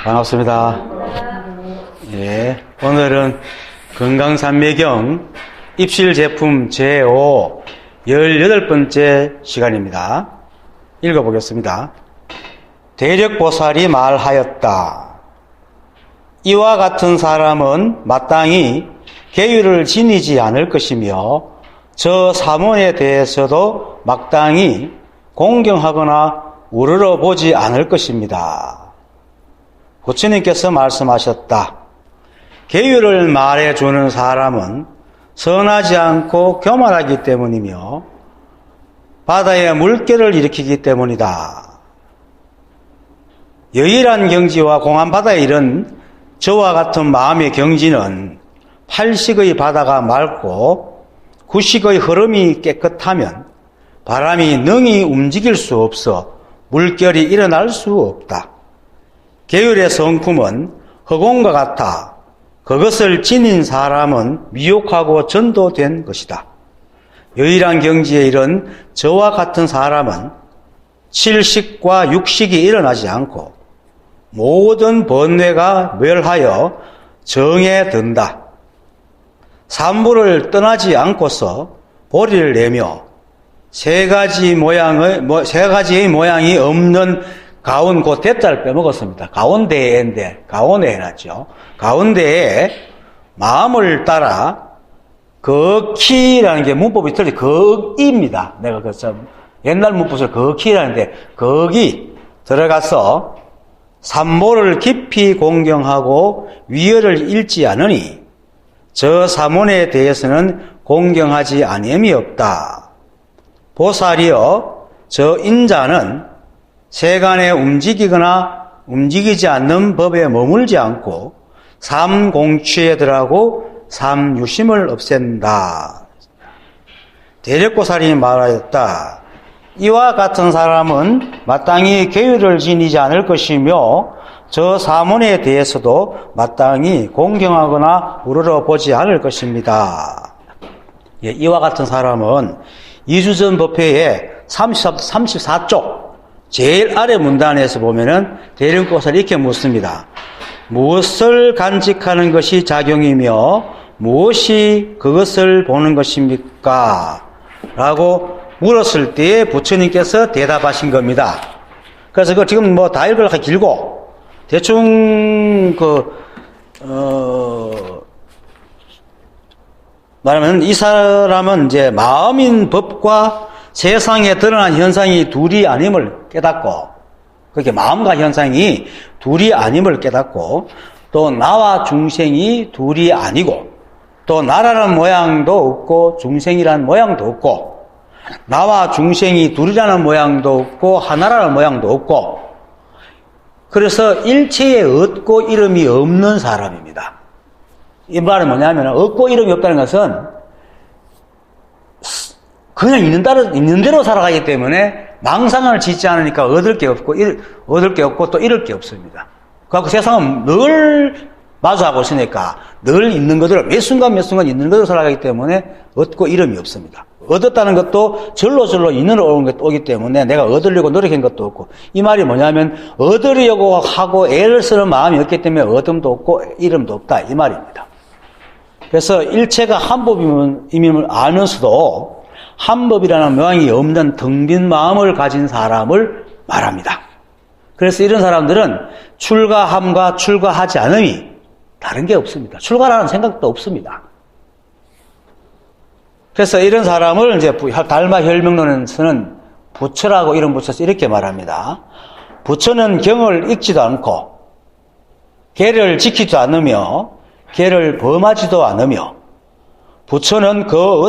반갑습니다. 예, 오늘은 건강산매경 입실제품 제5 18번째 시간입니다. 읽어보겠습니다. 대력보살이 말하였다. 이와 같은 사람은 마땅히 계율을 지니지 않을 것이며 저 사문에 대해서도 마땅히 공경하거나 우러러 보지 않을 것입니다. 부처님께서 말씀하셨다. 계율을 말해주는 사람은 선하지 않고 교만하기 때문이며 바다에 물결을 일으키기 때문이다. 여일한 경지와 공한 바다에 이른 저와 같은 마음의 경지는 팔식의 바다가 맑고 구식의 흐름이 깨끗하면 바람이 능히 움직일 수 없어 물결이 일어날 수 없다. 계율의 성품은 허공과 같아 그것을 지닌 사람은 미혹하고 전도된 것이다. 여일한 경지에 이른 저와 같은 사람은 칠식과 육식이 일어나지 않고 모든 번뇌가 멸하여 정에 든다. 삼부를 떠나지 않고서 보리를 내며 세 가지의 모양이 없는 가운 곧 대자를 빼먹었습니다. 가운데에인데 가운데 해놨죠. 가운데에 마음을 따라 거키라는 게 문법이 틀리 거기입니다. 내가 옛날 문법을 거키라는데 거기 들어가서 삼보를 깊이 공경하고 위열을 잃지 않으니 저 사문에 대해서는 공경하지 아니함이 없다. 보살이여 저 인자는 세간에 움직이거나 움직이지 않는 법에 머물지 않고 삼공취에 들어가고 삼유심을 없앤다. 대력보살이 말하였다. 이와 같은 사람은 마땅히 계율을 지니지 않을 것이며 저 사문에 대해서도 마땅히 공경하거나 우러러 보지 않을 것입니다. 예, 이와 같은 사람은 이주전 법회의 34쪽 제일 아래 문단에서 보면은 대력보살이 이렇게 묻습니다. 무엇을 간직하는 것이 작용이며 무엇이 그것을 보는 것입니까? 라고 물었을 때 부처님께서 대답하신 겁니다. 그래서 그 지금 뭐 다 읽으려고 길고 대충 말하면 이 사람은 이제 마음인 법과 세상에 드러난 현상이 둘이 아님을 깨닫고, 그렇게 마음과 현상이 둘이 아님을 깨닫고, 또 나와 중생이 둘이 아니고, 또 나라는 모양도 없고 중생이라는 모양도 없고, 나와 중생이 둘이라는 모양도 없고 하나라는 모양도 없고, 그래서 일체에 없고 이름이 없는 사람입니다. 이 말은 뭐냐면 없고 이름이 없다는 것은 그냥 있는 대로 살아가기 때문에 망상을 짓지 않으니까 얻을 게 없고 또 잃을 게 없습니다. 그래서 세상은 늘 마주하고 있으니까 늘 있는 그대로 몇 순간 있는 그대로 살아가기 때문에 얻고 잃음이 없습니다. 얻었다는 것도 절로 있는으로 오기 때문에 내가 얻으려고 노력한 것도 없고, 이 말이 뭐냐면 얻으려고 하고 애를 쓰는 마음이 없기 때문에 얻음도 없고 잃음도 없다, 이 말입니다. 그래서 일체가 한 법임을 아면서도 한 법이라는 모양이 없는 텅 빈 마음을 가진 사람을 말합니다. 그래서 이런 사람들은 출가함과 출가하지 않음이 다른 게 없습니다. 출가라는 생각도 없습니다. 그래서 이런 사람을 이제 달마 혈명론에서는 부처라고 이름 붙여서 이렇게 말합니다. 부처는 경을 읽지도 않고 계를 지키지도 않으며 계를 범하지도 않으며 부처는 그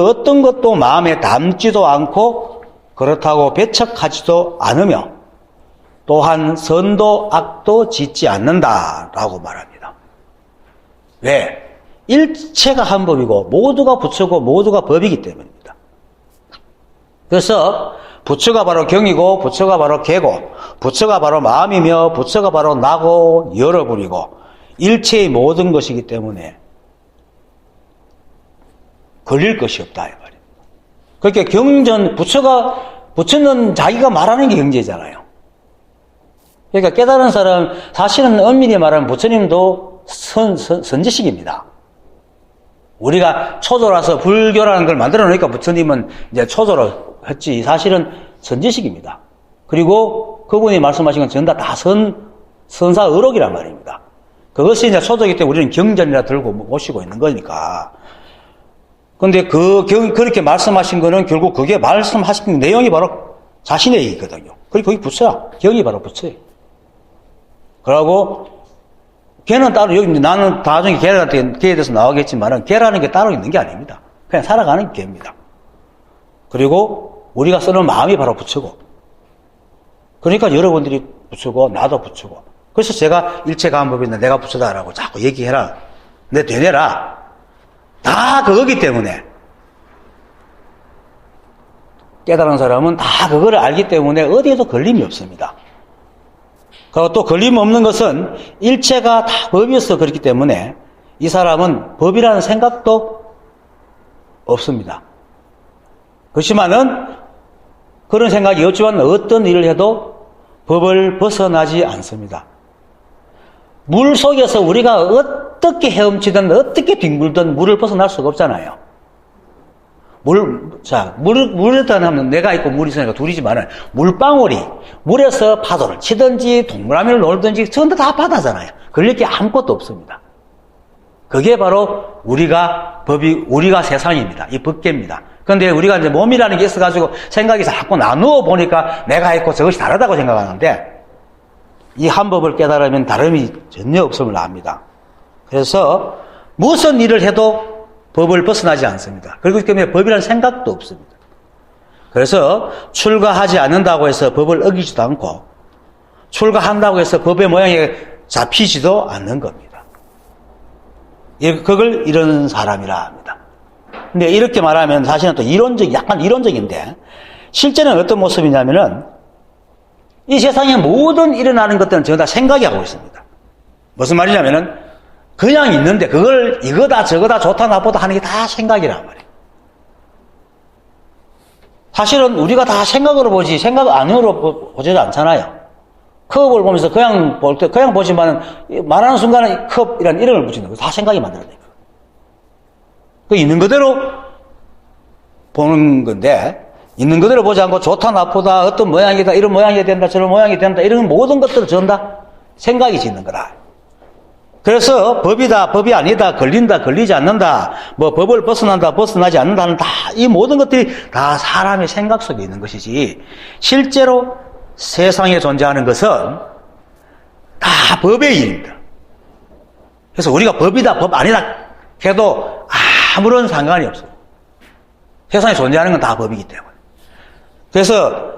어떤 것도 마음에 담지도 않고 그렇다고 배척하지도 않으며 또한 선도 악도 짓지 않는다라고 말합니다. 왜? 일체가 한 법이고 모두가 부처고 모두가 법이기 때문입니다. 그래서 부처가 바로 경이고 부처가 바로 개고 부처가 바로 마음이며 부처가 바로 나고 여러분이고 일체의 모든 것이기 때문에 걸릴 것이 없다 이 말입니다. 그러니까 부처는 자기가 말하는 게 경제잖아요. 그러니까 깨달은 사람, 사실은 엄밀히 말하면 부처님도 선지식입니다. 우리가 초조라서 불교라는 걸 만들어 놓으니까 부처님은 이제 초조로 했지, 사실은 선지식입니다. 그리고 그분이 말씀하신 건 전부 다 선사의록이란 말입니다. 그것이 이제 초조이기 때문에 우리는 경전이라 들고 모시고 있는 거니까. 근데 그렇게 말씀하신 거는 결국 그게 말씀하신 내용이 바로 자신의 얘기거든요. 그리고 거기 부처야. 경이 바로 부처예요. 그러고, 걔는 따로, 여기 나는 나중에 걔에 대해서 나오겠지만은, 걔라는 게 따로 있는 게 아닙니다. 그냥 살아가는 걔입니다. 그리고 우리가 쓰는 마음이 바로 부처고. 그러니까 여러분들이 부처고, 나도 부처고. 그래서 제가 일체감법인데 내가 부처다라고 자꾸 얘기해라. 내 되뇌라. 다 그거기 때문에. 깨달은 사람은 다 그거를 알기 때문에 어디에도 걸림이 없습니다. 그리고 또 걸림 없는 것은 일체가 다 법이어서 그렇기 때문에 이 사람은 법이라는 생각도 없습니다. 그렇지만은 그런 생각이 없지만 어떤 일을 해도 법을 벗어나지 않습니다. 물 속에서 우리가 어떻게 헤엄치든 어떻게 뒹굴든 물을 벗어날 수가 없잖아요. 물에다 하면 내가 있고 물이 있으니까 둘이지만은 물방울이 물에서 파도를 치든지 동그라미를 놀든지 전부 다 바다잖아요. 걸릴 게 아무것도 없습니다. 그게 바로 우리가 세상입니다. 이 법계입니다. 그런데 우리가 이제 몸이라는 게 있어가지고 생각이 자꾸 나누어 보니까 내가 있고 저것이 다르다고 생각하는데 이 한 법을 깨달으면 다름이 전혀 없음을 압니다. 그래서 무슨 일을 해도 법을 벗어나지 않습니다. 그렇기 때문에 법이라는 생각도 없습니다. 그래서 출가하지 않는다고 해서 법을 어기지도 않고 출가한다고 해서 법의 모양에 잡히지도 않는 겁니다. 그걸 이런 사람이라 합니다. 근데 이렇게 말하면 사실은 또 약간 이론적인데 실제는 어떤 모습이냐면은 이 세상에 모든 일어나는 것들은 전부 다 생각이 하고 있습니다. 무슨 말이냐면은 그냥 있는데 그걸 이거다 저거다 좋다 나쁘다 하는 게 다 생각이란 말이에요. 사실은 우리가 다 생각으로 보지 생각 아니로 보지도 않잖아요. 컵을 보면서 그냥 볼 때 그냥 보지만은 말하는 순간에 컵이라는 이름을 붙이는 거 다 생각이 만들어낸 거예요. 그 있는 그대로 보는 건데 있는 그대로 보지 않고 좋다 나쁘다 어떤 모양이다 이런 모양이 된다 저런 모양이 된다 이런 모든 것들을 전부 다 생각이 짓는 거다. 그래서 법이다 법이 아니다 걸린다 걸리지 않는다 뭐 법을 벗어난다 벗어나지 않는다는 다 이 모든 것들이 다 사람의 생각 속에 있는 것이지 실제로 세상에 존재하는 것은 다 법의 일입니다. 그래서 우리가 법이다 법 아니다 해도 아무런 상관이 없어요. 세상에 존재하는 건 다 법이기 때문에. 그래서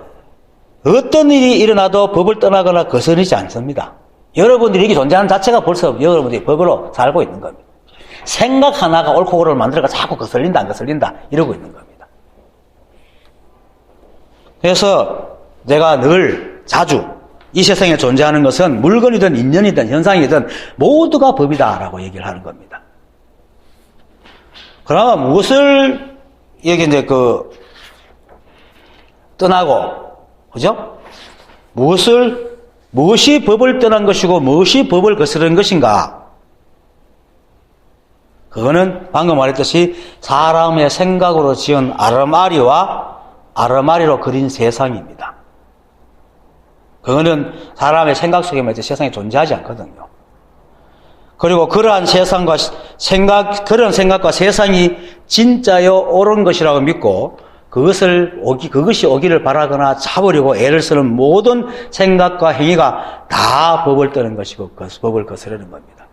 어떤 일이 일어나도 법을 떠나거나 거스르지 않습니다. 여러분들이 여기 존재하는 자체가 벌써 여러분들이 법으로 살고 있는 겁니다. 생각 하나가 옳고 그름을 만들어가 자꾸 거슬린다 안 거슬린다 이러고 있는 겁니다. 그래서 내가 늘 자주 이 세상에 존재하는 것은 물건이든 인연이든 현상이든 모두가 법이다라고 얘기를 하는 겁니다. 그러나 무엇을 여기 이제 떠나고 그죠? 무엇이 법을 떠난 것이고 무엇이 법을 거스르는 것인가? 그거는 방금 말했듯이 사람의 생각으로 지은 아르마리와 아르마리로 그린 세상입니다. 그거는 사람의 생각 속에만 세상에 존재하지 않거든요. 그리고 그러한 세상과 그런 생각과 세상이 진짜요 옳은 것이라고 믿고 그것이 오기를 바라거나 잡으려고 애를 쓰는 모든 생각과 행위가 다 법을 떠는 것이고 법을 거스르는 겁니다.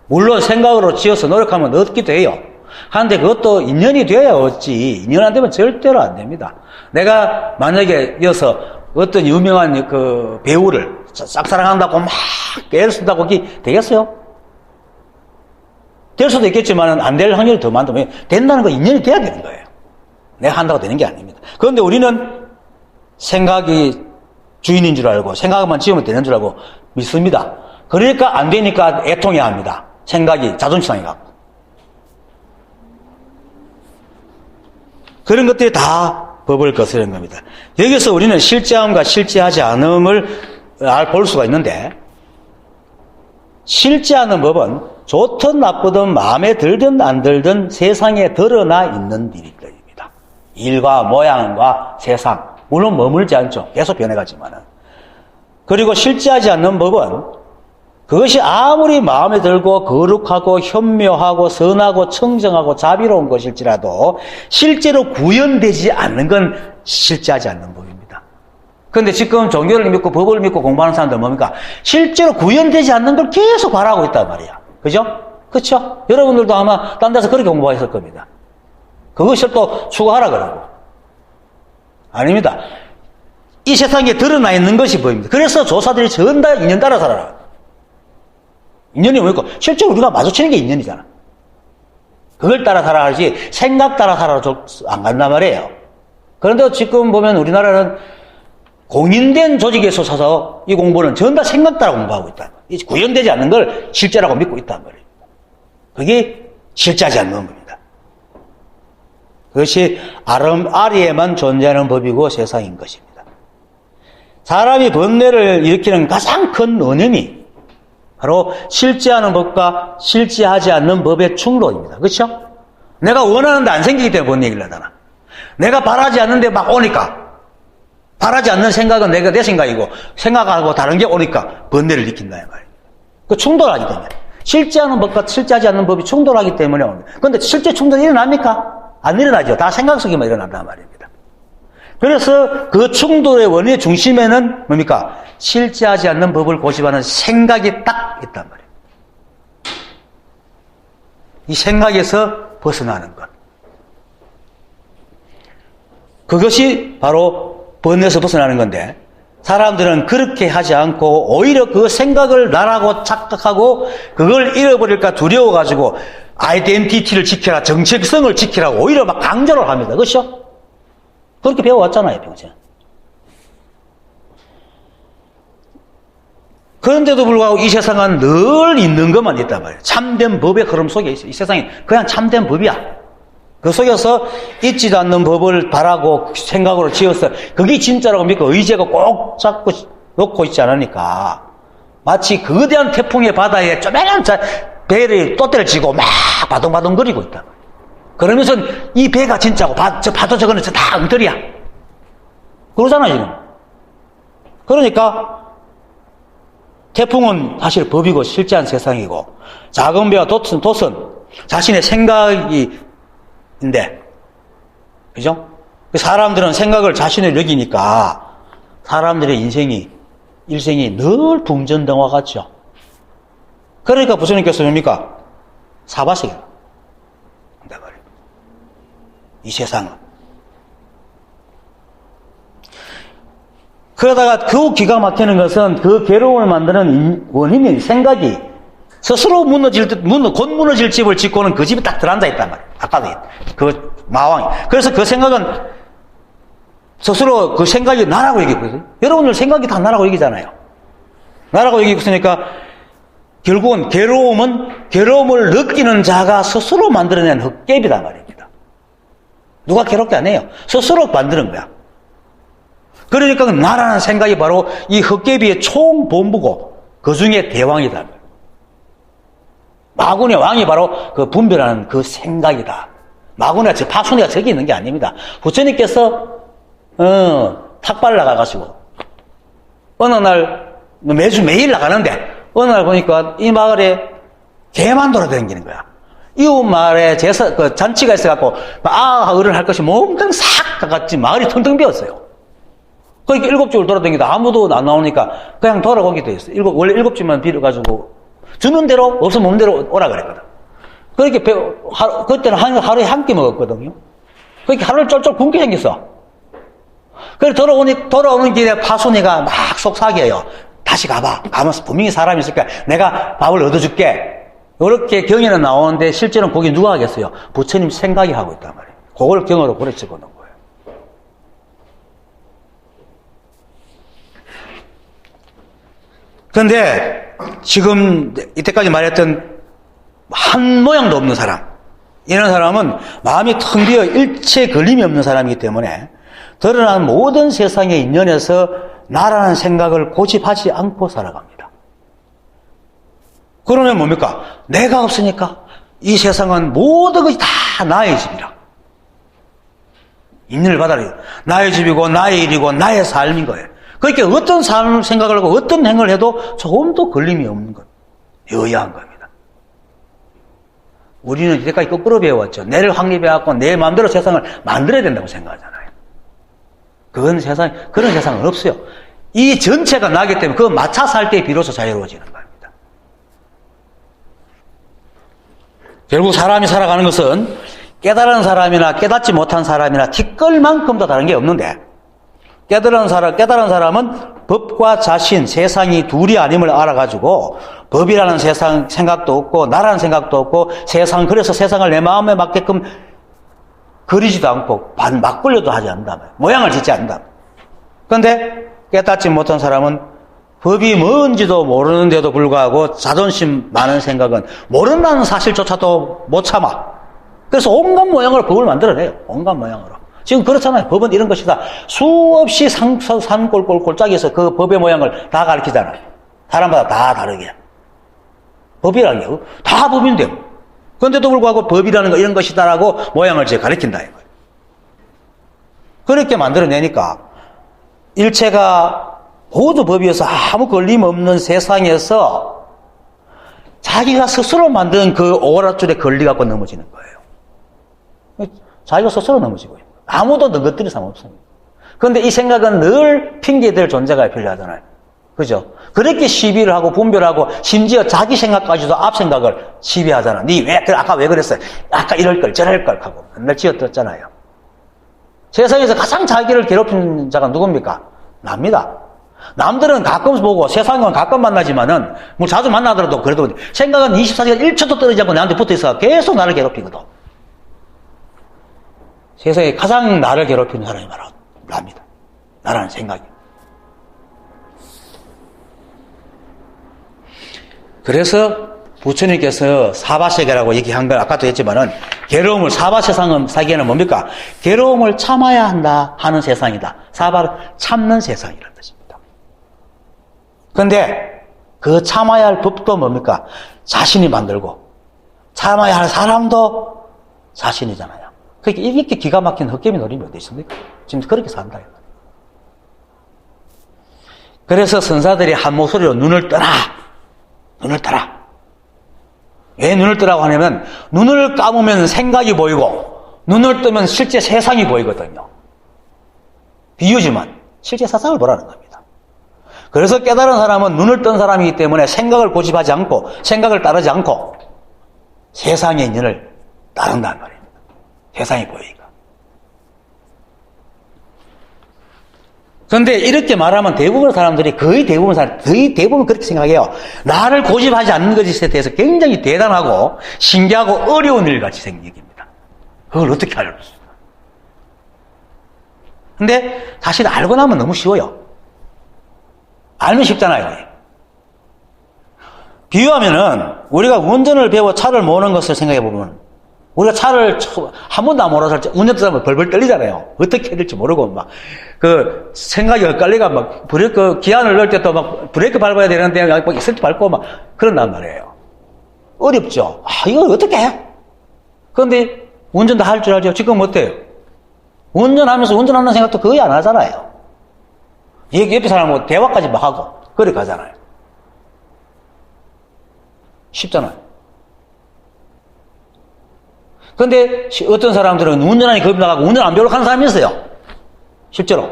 물론 생각으로 지어서 노력하면 얻기도 해요. 하는데 그것도 인연이 돼야 얻지. 인연 안 되면 절대로 안 됩니다. 내가 만약에 이어서 어떤 유명한 그 배우를 짝사랑한다고 막 애를 쓴다고 되겠어요? 될 수도 있겠지만 안 될 확률이 더 많다면 된다는 거 인연이 돼야 되는 거예요. 내가 한다고 되는 게 아닙니다. 그런데 우리는 생각이 주인인 줄 알고 생각만 지으면 되는 줄 알고 믿습니다. 그러니까 안 되니까 애통해야 합니다. 생각이 자존심 상해갖고. 그런 것들이 다 법을 거스르는 겁니다. 여기서 우리는 실제함과 실제하지 않음을 볼 수가 있는데, 실제하는 법은 좋든 나쁘든 마음에 들든 안 들든 세상에 드러나 있는 일들입니다. 일과 모양과 세상, 물론 머물지 않죠. 계속 변해가지만은. 그리고 실제하지 않는 법은 그것이 아무리 마음에 들고 거룩하고 현묘하고 선하고 청정하고 자비로운 것일지라도 실제로 구현되지 않는 건 실제하지 않는 법입니다. 그런데 지금 종교를 믿고 법을 믿고 공부하는 사람들 뭡니까? 실제로 구현되지 않는 걸 계속 바라고 있단 말이야. 그죠? 그쵸? 여러분들도 아마 딴 데서 그렇게 공부하셨을 겁니다. 그것을 또 추구하라 그러고. 아닙니다. 이 세상에 드러나 있는 것이 보입니다. 그래서 조사들이 전다 인연 따라 살아라. 인연이 뭐니까? 실제로 우리가 마주치는 게 인연이잖아. 그걸 따라 살아야지 생각 따라 살아도 안 간단 말이에요. 그런데 지금 보면 우리나라는 공인된 조직에서 서서 이 공부는 전부 다 생각 따라 공부하고 있다. 구현되지 않는 걸 실제라고 믿고 있단 말이에요. 그게 실제하지 않는 겁니다. 그것이 아리에만 존재하는 법이고 세상인 것입니다. 사람이 번뇌를 일으키는 가장 큰 원인이 바로 실제하는 법과 실제하지 않는 법의 충돌입니다. 그렇죠? 내가 원하는데 안 생기기 때문에 뭔 얘기를 하잖아. 내가 바라지 않는데 막 오니까, 바라지 않는 생각은 내 생각이고 생각하고 다른 게 오니까 번뇌를 일으킨다 이 말이에요. 그 충돌하기 때문에. 실제하는 법과 실제하지 않는 법이 충돌하기 때문에 옵니다. 그런데 실제 충돌이 일어납니까? 안 일어나죠. 다 생각 속에만 일어난단 말입니다. 그래서 그 충돌의 원인의 중심에는 뭡니까? 실제하지 않는 법을 고집하는 생각이 딱 있단 말이에요. 이 생각에서 벗어나는 것. 그것이 바로 번뇌에서 벗어나는 건데, 사람들은 그렇게 하지 않고 오히려 그 생각을 나라고 착각하고 그걸 잃어버릴까 두려워가지고 아이덴티티를 지켜라, 정체성을 지키라고 오히려 막 강조를 합니다. 그렇죠? 그렇게 배워왔잖아요, 평생. 그런데도 불구하고 이 세상은 늘 있는 것만 있단 말이에요. 참된 법의 흐름 속에 있어요. 이 세상이 그냥 참된 법이야. 그 속에서 있지도 않는 법을 바라고 생각으로 지어서 그게 진짜라고 믿고 의지가 꼭 잡고 놓고 있지 않으니까 마치 거대한 태풍의 바다에 쪼매난 배를 또대를 지고 막 바둥바둥거리고 있다. 그러면서 이 배가 진짜고 저 파도 저거는 다 엉터리야. 그러잖아 지금. 그러니까 태풍은 사실 법이고 실제한 세상이고 작은 배와 돛은 자신의 생각인데, 그죠? 사람들은 생각을 자신을 여기니까 사람들의 일생이 늘 풍전등화 같죠. 그러니까 부처님께서 뭡니까? 사바세계라 한단 말이에요. 이 세상은. 그러다가 그 기가 막히는 것은 그 괴로움을 만드는 원인인 생각이 스스로 곧 무너질 집을 짓고는 그 집에 딱 들어앉아 있단 말이에요. 아까도 그 마왕이. 그래서 그 생각은 스스로 그 생각이 나라고 얘기하고 있어요. 여러분들 생각이 다 나라고 얘기잖아요. 나라고 얘기하고 있으니까 결국은 괴로움을 느끼는 자가 스스로 만들어낸 헛개비단 말입니다. 누가 괴롭게 안 해요. 스스로 만드는 거야. 그러니까 나라는 생각이 바로 이 헛개비의 총본부고 그 중에 대왕이다. 마군의 왕이 바로 그 분별하는 그 생각이다. 마군이가 파순이가 저기 있는 게 아닙니다. 부처님께서 탁발 나가가지고 어느 날 매일 나가는데 어느 날 보니까 이 마을에 개만 돌아다니는 거야. 이웃 마을에 잔치가 있어갖고 어른 할 것이 몽땅 싹 가갔지 마을이 텅텅 비었어요. 그러니까 7집을 돌아다니다 아무도 안 나오니까 그냥 돌아오게 돼 있어요. 원래 7집만 빌어가지고 주는 대로 없으면 없는 대로 오라 그랬거든. 그렇게 그때는 하루에 한 끼 먹었거든요. 그렇게 하루를 쫄쫄 굶게 생겼어. 그래서 돌아오는 길에 파순이가 막 속삭여요. 다시 가봐. 가면서 분명히 사람이 있을까? 내가 밥을 얻어줄게. 이렇게 경에는 나오는데 실제로는 거기 누가 하겠어요? 부처님 생각이 하고 있단 말이에요. 그걸 경으로 그래 집어넣은 거예요. 그런데 지금 이때까지 말했던 한 모양도 없는 사람, 이런 사람은 마음이 텅 비어 일체 걸림이 없는 사람이기 때문에 드러난 모든 세상의 인연에서 나라는 생각을 고집하지 않고 살아갑니다. 그러면 뭡니까? 내가 없으니까 이 세상은 모든 것이 다 나의 집이라. 인연을 받아들여. 나의 집이고 나의 일이고 나의 삶인 거예요. 그러니까 어떤 생각을 하고 어떤 행을 해도 조금도 걸림이 없는 것. 여야한 겁니다. 우리는 이때까지 거꾸로 배워왔죠. 내를 확립해갖고 내 마음대로 세상을 만들어야 된다고 생각하잖아요. 그런 세상은 없어요. 이 전체가 나기 때문에 그거 맞춰 살 때 비로소 자유로워지는 겁니다. 결국 사람이 살아가는 것은 깨달은 사람이나 깨닫지 못한 사람이나 티끌만큼도 다른 게 없는데, 깨달은 사람은 법과 자신, 세상이 둘이 아님을 알아가지고 법이라는 세상 생각도 없고 나라는 생각도 없고 그래서 세상을 내 마음에 맞게끔 그리지도 않고 맞굴려도 하지 않는다. 모양을 짓지 않는다. 그런데 깨닫지 못한 사람은 법이 뭔지도 모르는데도 불구하고 자존심 많은 생각은 모른다는 사실조차도 못 참아. 그래서 온갖 모양으로 법을 만들어내요. 온갖 모양으로. 지금 그렇잖아요. 법은 이런 것이다. 수없이 산골골골짜기에서 그 법의 모양을 다 가르치잖아요. 사람마다 다 다르게. 법이라는 게 다 법인데요. 그런데도 불구하고 법이라는 거 이런 것이다라고 모양을 제가 가르친다 이거예요. 그렇게 만들어내니까 일체가 모두 법이어서 아무 걸림없는 세상에서 자기가 스스로 만든 그 오라줄에 걸려갖고 넘어지는 거예요. 자기가 스스로 넘어지고 있는 거예요. 아무도 넘어뜨릴 사람 없습니다. 그런데 이 생각은 늘 핑계될 존재가 필요하잖아요. 그죠? 그렇게 시비를 하고 분별하고 심지어 자기 생각까지도 앞 생각을 시비하잖아. 아까 왜 그랬어요? 아까 이럴 걸 저럴 걸 하고 맨날 지어뜯었잖아요. 세상에서 가장 자기를 괴롭히는 자가 누굽니까? 납니다. 남들은 가끔 보고 세상은 가끔 만나지만은 뭐 자주 만나더라도 그래도 생각은 24시간 1초도 떨어지지 않고 나한테 붙어있어 계속 나를 괴롭히거든. 세상에 가장 나를 괴롭히는 사람이 바로 납니다. 나라는 생각이. 그래서 부처님께서 사바세계라고 얘기한 걸 아까도 했지만은 괴로움을 사바세상은 뭡니까? 괴로움을 참아야 한다 하는 세상이다. 사바는 참는 세상이라는 뜻입니다. 그런데 그 참아야 할 법도 뭡니까? 자신이 만들고 참아야 할 사람도 자신이잖아요. 그러니까 이렇게 기가 막힌 헛개미 노림이 어디 있습니까? 지금 그렇게 산다. 그래서 선사들이 한 목소리로 눈을 떠라. 눈을 떠라. 왜 눈을 뜨라고 하냐면 눈을 감으면 생각이 보이고 눈을 뜨면 실제 세상이 보이거든요. 비유지만 실제 세상을 보라는 겁니다. 그래서 깨달은 사람은 눈을 뜬 사람이기 때문에 생각을 고집하지 않고 생각을 따르지 않고 세상의 인연을 따른다는 말입니다. 세상이 보이니까. 그런데 이렇게 말하면 대부분의 사람들이 거의 대부분 그렇게 생각해요. 나를 고집하지 않는 것에 대해서 굉장히 대단하고 신기하고 어려운 일같이 생긴 얘기입니다. 그걸 어떻게 알고 있습니까? 근데 사실 알고 나면 너무 쉬워요. 알면 쉽잖아요. 비유하면은 우리가 운전을 배워 차를 모으는 것을 생각해 보면 우리가 차를 한 번도 안 몰아서 운전하다 보면 벌벌 떨리잖아요. 어떻게 해야 될지 모르고 막 생각이 엇갈리가 막 기안을 넣을 때 또 막 브레이크 밟아야 되는데 막 스위치 밟고 막 그런단 말이에요. 어렵죠. 이걸 어떻게 해? 그런데 운전 다 할 줄 알죠. 지금 어때요? 운전하면서 운전하는 생각도 거의 안 하잖아요. 옆에 사람하고 대화까지 막 하고 그래 가잖아요. 쉽잖아요. 근데 어떤 사람들은 운전하니 겁이 나가고 운전 안 배우려고 하는 사람이 있어요. 실제로.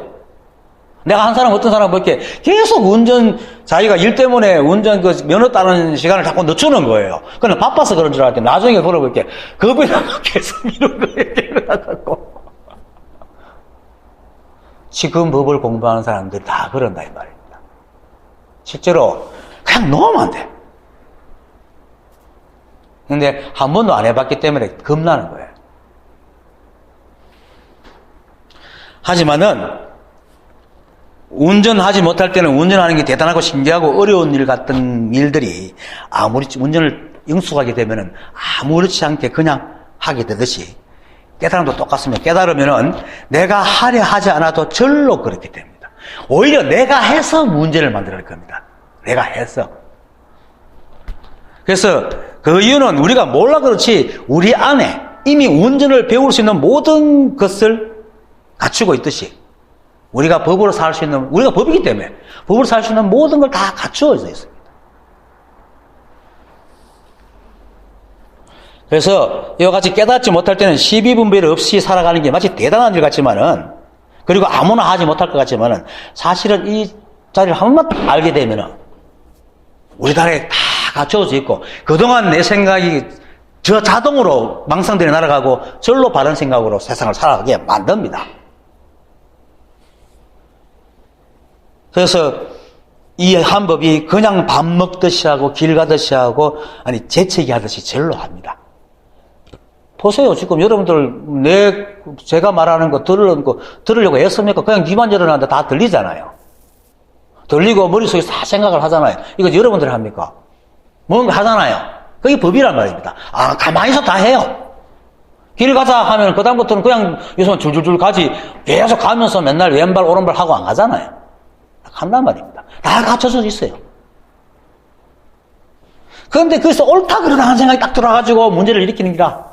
내가 한 사람, 어떤 사람 이렇게 계속 자기가 일 때문에 운전 면허 따는 시간을 자꾸 늦추는 거예요. 그냥 바빠서 그런 줄 알았더니 나중에 물어볼게. 겁이 나고 계속 이런 거예요. 지금 법을 공부하는 사람들이 다 그런다, 이 말입니다. 실제로 그냥 놓으면 안 돼. 근데 한 번도 안 해봤기 때문에 겁나는 거예요. 하지만은 운전하지 못할 때는 운전하는 게 대단하고 신기하고 어려운 일 같은 일들이 운전을 영숙하게 되면은 아무렇지 않게 그냥 하게 되듯이 깨달음도 똑같습니다. 깨달으면은 내가 하려 하지 않아도 절로 그렇게 됩니다. 오히려 내가 해서 문제를 만들어낼 겁니다. 내가 해서. 그래서 그 이유는 우리가 몰라 그렇지 우리 안에 이미 운전을 배울 수 있는 모든 것을 갖추고 있듯이 우리가 법으로 살 수 있는, 우리가 법이기 때문에 법으로 살 수 있는 모든 걸 다 갖추어져 있습니다. 그래서 이와 같이 깨닫지 못할 때는 시비분별 없이 살아가는 게 마치 대단한 일 같지만은, 그리고 아무나 하지 못할 것 같지만은 사실은 이 자리를 한 번만 알게 되면은 우리 나라에 다 갖춰져 있고 그동안 내 생각이 저 자동으로 망상들이 날아가고 절로 바른 생각으로 세상을 살아가게 만듭니다. 그래서 이 한 법이 그냥 밥 먹듯이 하고 길 가듯이 하고 아니 재채기 하듯이 절로 합니다. 보세요. 지금 여러분들 제가 말하는 거 들으려고 애씁니까? 그냥 귀만 열어놨는데 다 들리잖아요. 들리고 머릿속에 다 생각을 하잖아요. 이거 여러분들이 합니까? 뭔가 하잖아요. 그게 법이란 말입니다. 아, 가만히 있어 다 해요. 길 가자 하면 그다음부터는 그냥 요즘 줄줄줄 가지 계속 가면서 맨날 왼발 오른발 하고 안 가잖아요. 간단 말입니다. 다 갖춰져 있어요. 그런데 그래서 옳다 그러다 하는 생각이 딱 들어가지고 문제를 일으키는 기라.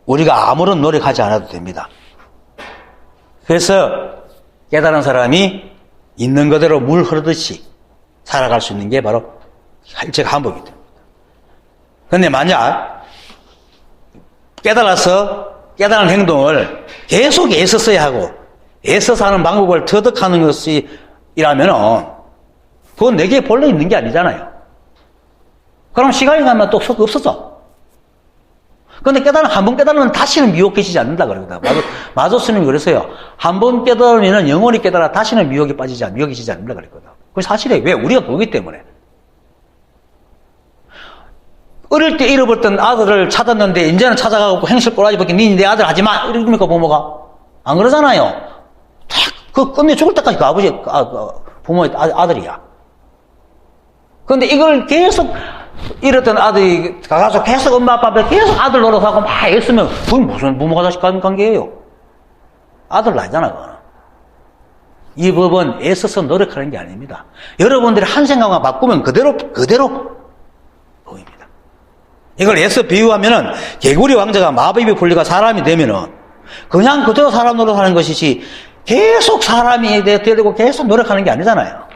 우리가 아무런 노력하지 않아도 됩니다. 그래서 깨달은 사람이 있는 그대로 물 흐르듯이 살아갈 수 있는 게 바로 일체가 한법이 됩니다. 그런데 만약 깨달은 행동을 계속 애써야 하고 애써서 하는 방법을 터득하는 것이라면 그건 내게 본래 있는 게 아니잖아요. 그럼 시간이 가면 또 없어져. 그런데 한 번 깨달으면 다시는 미혹해지지 않는다 그럽니다. 마조 스님이 그랬어요. 한 번 깨달으면 영원히 깨달아 다시는 미혹해지지 않는다 그랬거든. 그게 사실이에요. 왜? 우리가 보기 때문에. 어릴 때 잃어버렸던 아들을 찾았는데 이제는 찾아가고 행실 꼬라지 벗긴 니 내 아들 하지마 이러니까 부모가 안 그러잖아요. 끝내 죽을 때까지 그 아버지 부모의 아들이야. 그런데 이걸 계속 잃었던 아들이 가서 계속 엄마 아빠 앞에 계속 아들 노릇하고 막 애쓰면 그건 무슨 부모가 자식 관계예요. 아들 나잖아. 그거는. 이 법은 애써서 노력하는 게 아닙니다. 여러분들이 한 생각만 바꾸면 그대로 보입니다. 이걸 애써 비유하면은 개구리 왕자가 마법이 풀리가 사람이 되면은 그냥 그대로 사람 노릇하는 것이지 계속 사람이 되고 계속 노력하는 게 아니잖아요.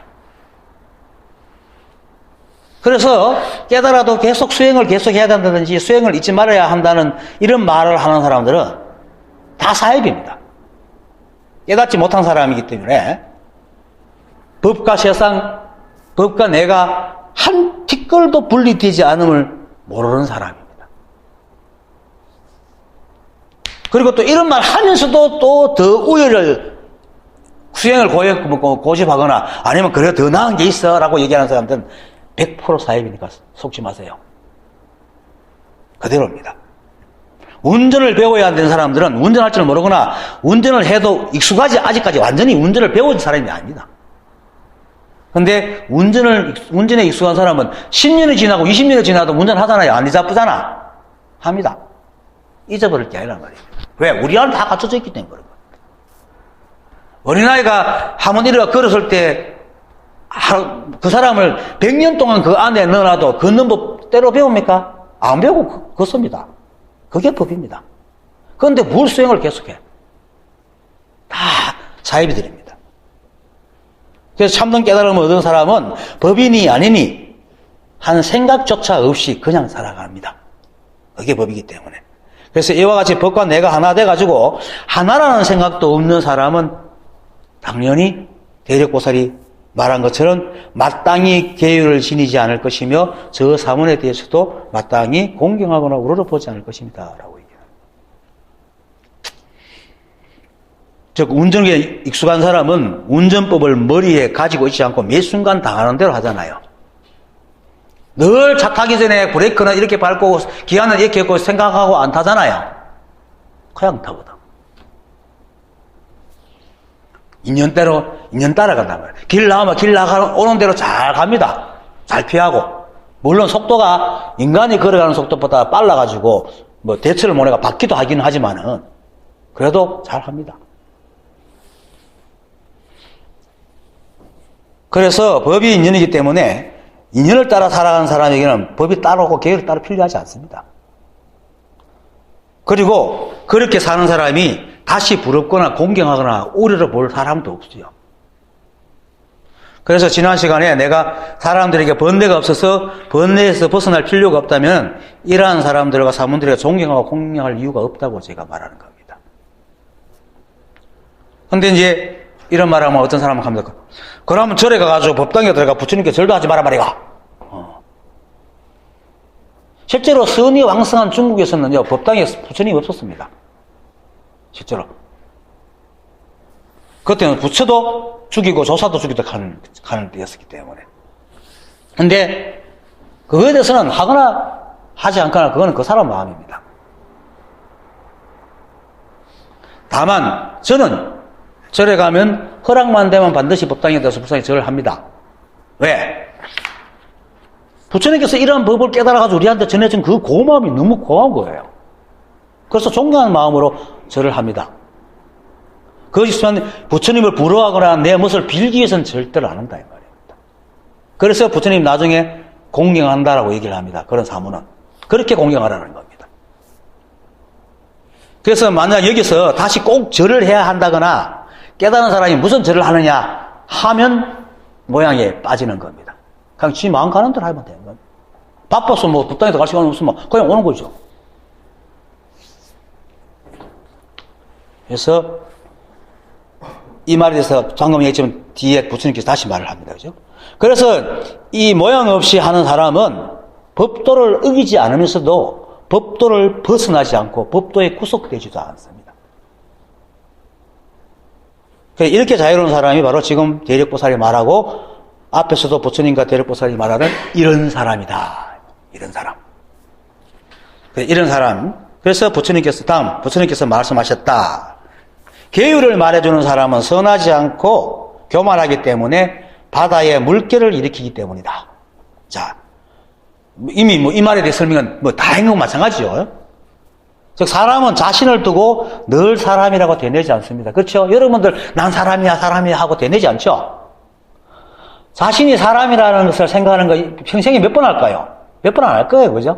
그래서 깨달아도 계속 수행을 계속해야 된다든지 수행을 잊지 말아야 한다는 이런 말을 하는 사람들은 다 사입입니다. 깨닫지 못한 사람이기 때문에 법과 세상, 법과 내가 한 티끌도 분리되지 않음을 모르는 사람입니다. 그리고 또 이런 말 하면서도 또 더 우열을 수행을 고집하거나 아니면 그래 더 나은 게 있어 라고 얘기하는 사람들은 100% 사입이니까 속지 마세요. 그대로입니다. 운전을 배워야 되는 사람들은 운전할 줄 모르거나 운전을 해도 아직까지 완전히 운전을 배운 사람이 아닙니다. 근데 운전에 익숙한 사람은 10년이 지나고 20년이 지나도 운전하잖아요. 안 잊어쁘잖아. 합니다. 잊어버릴 게 아니란 말이에요. 왜? 우리 안에 다 갖춰져 있기 때문에 그런 거예요. 어린아이가 한번 일어나 걸었을 때 그 사람을 100년 동안 그 안에 넣어놔도 걷는 법 때로 배웁니까? 안 배우고 걷습니다. 그게 법입니다. 그런데 뭘 수행을 계속해? 다 사이비들입니다. 그래서 참된 깨달음을 얻은 사람은 법이니 아니니 하는 생각조차 없이 그냥 살아갑니다. 그게 법이기 때문에. 그래서 이와 같이 법과 내가 하나 돼가지고 하나라는 생각도 없는 사람은 당연히 대력보살이 말한 것처럼 마땅히 계율을 지니지 않을 것이며 저 사문에 대해서도 마땅히 공경하거나 우러러보지 않을 것입니다. 라고 얘기합니다. 즉 운전에 익숙한 사람은 운전법을 머리에 가지고 있지 않고 매 순간 당하는 대로 하잖아요. 늘 차 타기 전에 브레이크는 이렇게 밟고 기아는 이렇게 했고 생각하고 안 타잖아요. 그냥 타거든. 인연 따라간단 말이에요. 길 나오면 오는 대로 잘 갑니다. 잘 피하고. 물론 속도가 인간이 걸어가는 속도보다 빨라가지고, 대처를 못해가 받기도 하긴 하지만은, 그래도 잘 합니다. 그래서 법이 인연이기 때문에 인연을 따라 살아가는 사람에게는 법이 따르고 계율이 따로 필요하지 않습니다. 그리고 그렇게 사는 사람이 다시 부럽거나 공경하거나 우려를 볼 사람도 없어요. 그래서 지난 시간에 내가 사람들에게 번뇌가 없어서 번뇌에서 벗어날 필요가 없다면 이러한 사람들과 사문들에게 존경하고 공경할 이유가 없다고 제가 말하는 겁니다. 근데 이제 이런 말하면 어떤 사람은 합니까? 그러면 절에 가가지고 법당에 들어가 부처님께 절도 하지 마라 말이가. 실제로 선이 왕성한 중국에서는요, 법당에 부처님이 없었습니다. 실제로. 그때는 부처도 죽이고 조사도 죽이도 가는 때였기 때문에. 근데 그거에 대해서는 하거나 하지 않거나 그거는 그 사람 마음입니다. 다만 저는 절에 가면 허락만 되면 반드시 법당에 대해서 불쌍히 절을 합니다. 왜? 부처님께서 이러한 법을 깨달아가지고 우리한테 전해준 그 고마움이 너무 고마운 거예요. 그래서 존경하는 마음으로 절을 합니다. 그렇지만 부처님을 부러워하거나 내 멋을 빌기 위해서는 절대로 안 한다 이 말입니다. 그래서 부처님 나중에 공경한다라고 얘기를 합니다. 그런 사무는. 그렇게 공경하라는 겁니다. 그래서 만약 여기서 다시 꼭 절을 해야 한다거나 깨달은 사람이 무슨 절을 하느냐 하면 모양에 빠지는 겁니다. 그냥 지 마음 가는 대로 하면 되는 겁니다. 바빠서 뭐 법당에서 갈 시간이 없으면 그냥 오는 거죠. 그래서 이 말에 대해서 방금 얘기했지만 뒤에 부처님께서 다시 말을 합니다. 그죠? 그래서 이 모양 없이 하는 사람은 법도를 어기지 않으면서도 법도를 벗어나지 않고 법도에 구속되지도 않습니다. 이렇게 자유로운 사람이 바로 지금 대력보살이 말하고 앞에서도 부처님과 대력보살이 말하는 이런 사람이다. 이런 사람. 이런 사람. 그래서 부처님께서 말씀하셨다. 계율을 말해주는 사람은 선하지 않고 교만하기 때문에 바다에 물결을 일으키기 때문이다. 자, 이미 이 말에 대해 설명은 다행한 건 마찬가지죠. 즉, 사람은 자신을 두고 늘 사람이라고 되뇌지 않습니다. 그렇죠? 여러분들, 난 사람이야 하고 되뇌지 않죠? 자신이 사람이라는 것을 생각하는 거 평생에 몇 번 할까요? 몇 번 안 할 거예요. 그죠?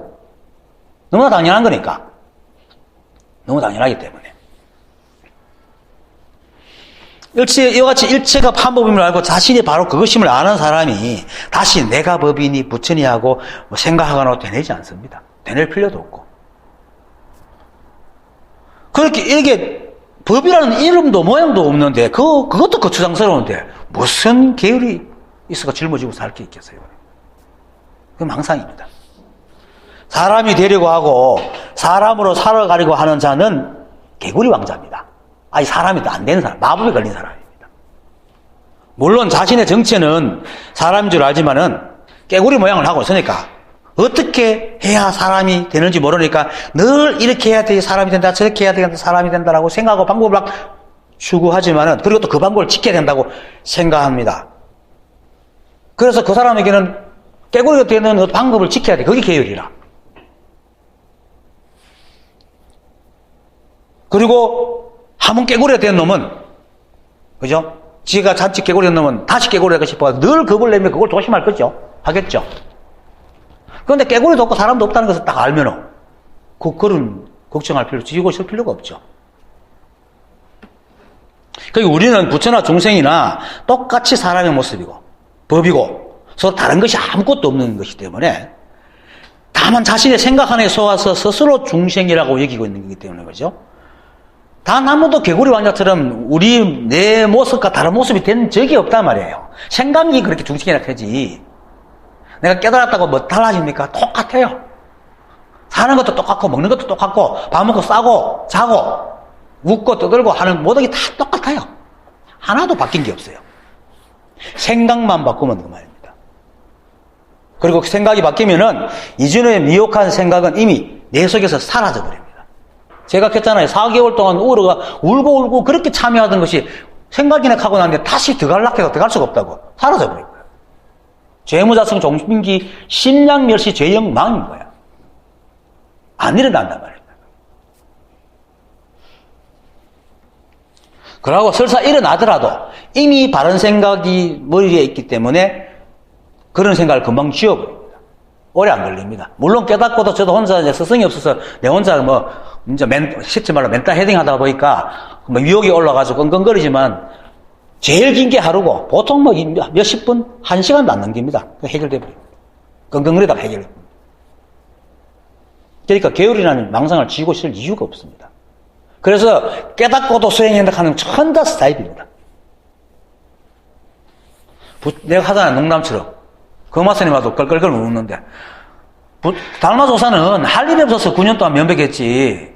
너무나 당연한 거니까. 너무 당연하기 때문에. 이와 같이 일체가 판법임을 알고 자신이 바로 그것임을 아는 사람이 다시 내가 법이니 부처니 하고 생각하거나 되뇌지 않습니다. 되뇌 필요도 없고. 그렇게 이게 법이라는 이름도 모양도 없는데 그것도 거추장스러운데 무슨 계율이 있어가 짊어지고 살 게 있겠어요. 그건 망상입니다. 사람이 되려고 하고 사람으로 살아가려고 하는 자는 개구리 왕자입니다. 아니 사람이 안 되는 사람, 마법에 걸린 사람입니다. 물론 자신의 정체는 사람인 줄 알지만은 깨구리 모양을 하고 있으니까 어떻게 해야 사람이 되는지 모르니까 늘 이렇게 해야 돼 사람이 된다, 저렇게 해야 되는데 사람이 된다라고 생각하고 방법을 막 추구하지만은 그리고 또 그 방법을 지켜야 된다고 생각합니다. 그래서 그 사람에게는 깨구리가 되는 방법을 지켜야 돼. 그게 계율이라. 그리고 한번 깨구리가 된 놈은, 그죠? 지가 자칫 깨구리가 된 놈은 다시 깨구리가 되고 싶어서 늘 겁을 내면 그걸 조심할 거죠? 하겠죠? 그런데 깨구리도 없고 사람도 없다는 것을 딱 알면은, 그거는 걱정할 필요, 지고 있을 필요가 없죠. 그러니까 우리는 부처나 중생이나 똑같이 사람의 모습이고, 법이고, 서로 다른 것이 아무것도 없는 것이기 때문에, 다만 자신의 생각 안에 속아서 스스로 중생이라고 여기고 있는 거기 때문에, 그죠? 단 한 번도 개구리 왕자처럼 내 모습과 다른 모습이 된 적이 없단 말이에요. 생각이 그렇게 중생이라 하지. 내가 깨달았다고 뭐 달라집니까? 똑같아요. 사는 것도 똑같고, 먹는 것도 똑같고, 밥 먹고 싸고, 자고, 웃고 떠들고 하는 모든 게 다 똑같아요. 하나도 바뀐 게 없어요. 생각만 바꾸면 그 말입니다. 그리고 생각이 바뀌면은 이전에 미혹한 생각은 이미 내 속에서 사라져버립니다. 제가 했잖아요. 4개월 동안 울고 그렇게 참여하던 것이 생각이나 하고 나는데 다시 들어가려고 들어갈 수가 없다고. 사라져버린 거예요. 죄무자성 종민기 심량멸시 죄영망인 거야. 안 일어난단 말입니다. 그러고 설사 일어나더라도 이미 바른 생각이 머리에 있기 때문에 그런 생각을 금방 지워버립니다. 오래 안 걸립니다. 물론 깨닫고도 저도 혼자 이제 스승이 없어서 내 혼자 이제 쉽지 말로 멘탈 헤딩 하다 보니까 위욕이 올라가지고 끙끙거리지만 제일 긴 게 하루고 보통 몇십 분, 1시간도 안 넘깁니다. 해결돼 버립니다. 끙끙거리다가 해결돼. 그러니까 게으르라는 망상을 지고 있을 이유가 없습니다. 그래서 깨닫고도 수행한다 하는 천자 스타일입니다. 내가 하잖아요, 농담처럼. 거마스님 와도 껄껄껄 웃는데. 달마조사는 할 일이 없어서 9년 동안 면백했지.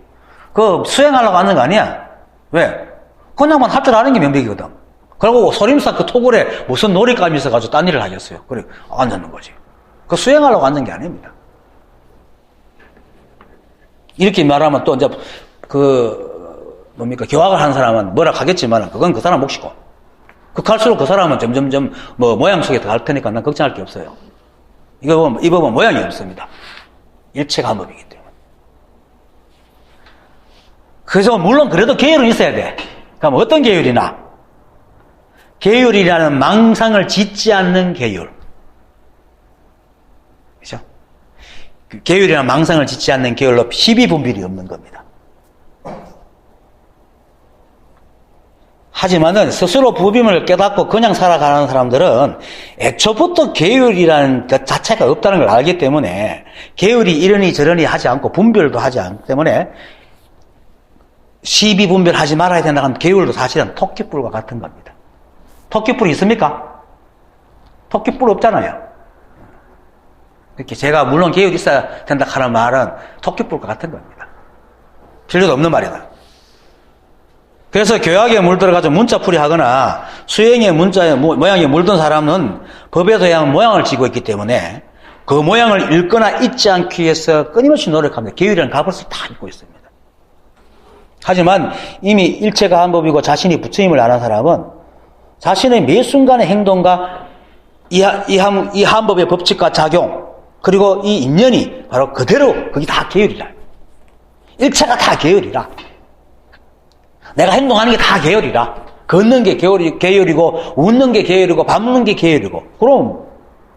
수행하려고 하는 거 아니야. 왜? 그냥만 할 줄 아는 게 면백이거든. 그리고 소림사 토굴에 무슨 놀이감이 있어가지고 딴 일을 하겠어요. 그래, 앉는 거지. 수행하려고 앉는 게 아닙니다. 이렇게 말하면 또 이제 교학을 하는 사람은 뭐라 하겠지만 그건 그 사람 몫이고. 갈수록 그 사람은 점점점 모양 속에 들어갈 테니까 난 걱정할 게 없어요. 이 법은 모양이 없습니다. 일체가 한 법이기 때문에. 그래서 물론 그래도 계율은 있어야 돼. 그럼 어떤 계율이나? 계율이라는 망상을 짓지 않는 계율. 그죠? 계율이라는 망상을 짓지 않는 계율로 시비분별이 없는 겁니다. 하지만은 스스로 부빔을 깨닫고 그냥 살아가는 사람들은 애초부터 계율이라는 것 자체가 없다는 걸 알기 때문에 계율이 이러니 저러니 하지 않고 분별도 하지 않기 때문에 시비분별하지 말아야 된다는 계율도 사실은 토끼뿔과 같은 겁니다. 토끼뿔이 있습니까? 토끼뿔 없잖아요. 이렇게 제가 물론 계율이 있어야 된다 하는 말은 토끼뿔과 같은 겁니다. 필요도 없는 말이다. 그래서 교학에 물들어가지고 문자풀이 하거나 수행의 문자의 모양에 물든 사람은 법에 대한 모양을 지고 있기 때문에 그 모양을 읽거나 잊지 않기 위해서 끊임없이 노력합니다. 계율이라는 갑옷을 다 입고 있습니다. 하지만 이미 일체가 한 법이고 자신이 부처임을 아는 사람은 자신의 매 순간의 행동과 이 한 법의 법칙과 작용 그리고 이 인연이 바로 그대로 그게 다 계율이라. 일체가 다 계율이라. 내가 행동하는 게 다 계율이라. 걷는 게 계율이고 웃는 게 계율이고 밥 먹는 게 계율이고 그럼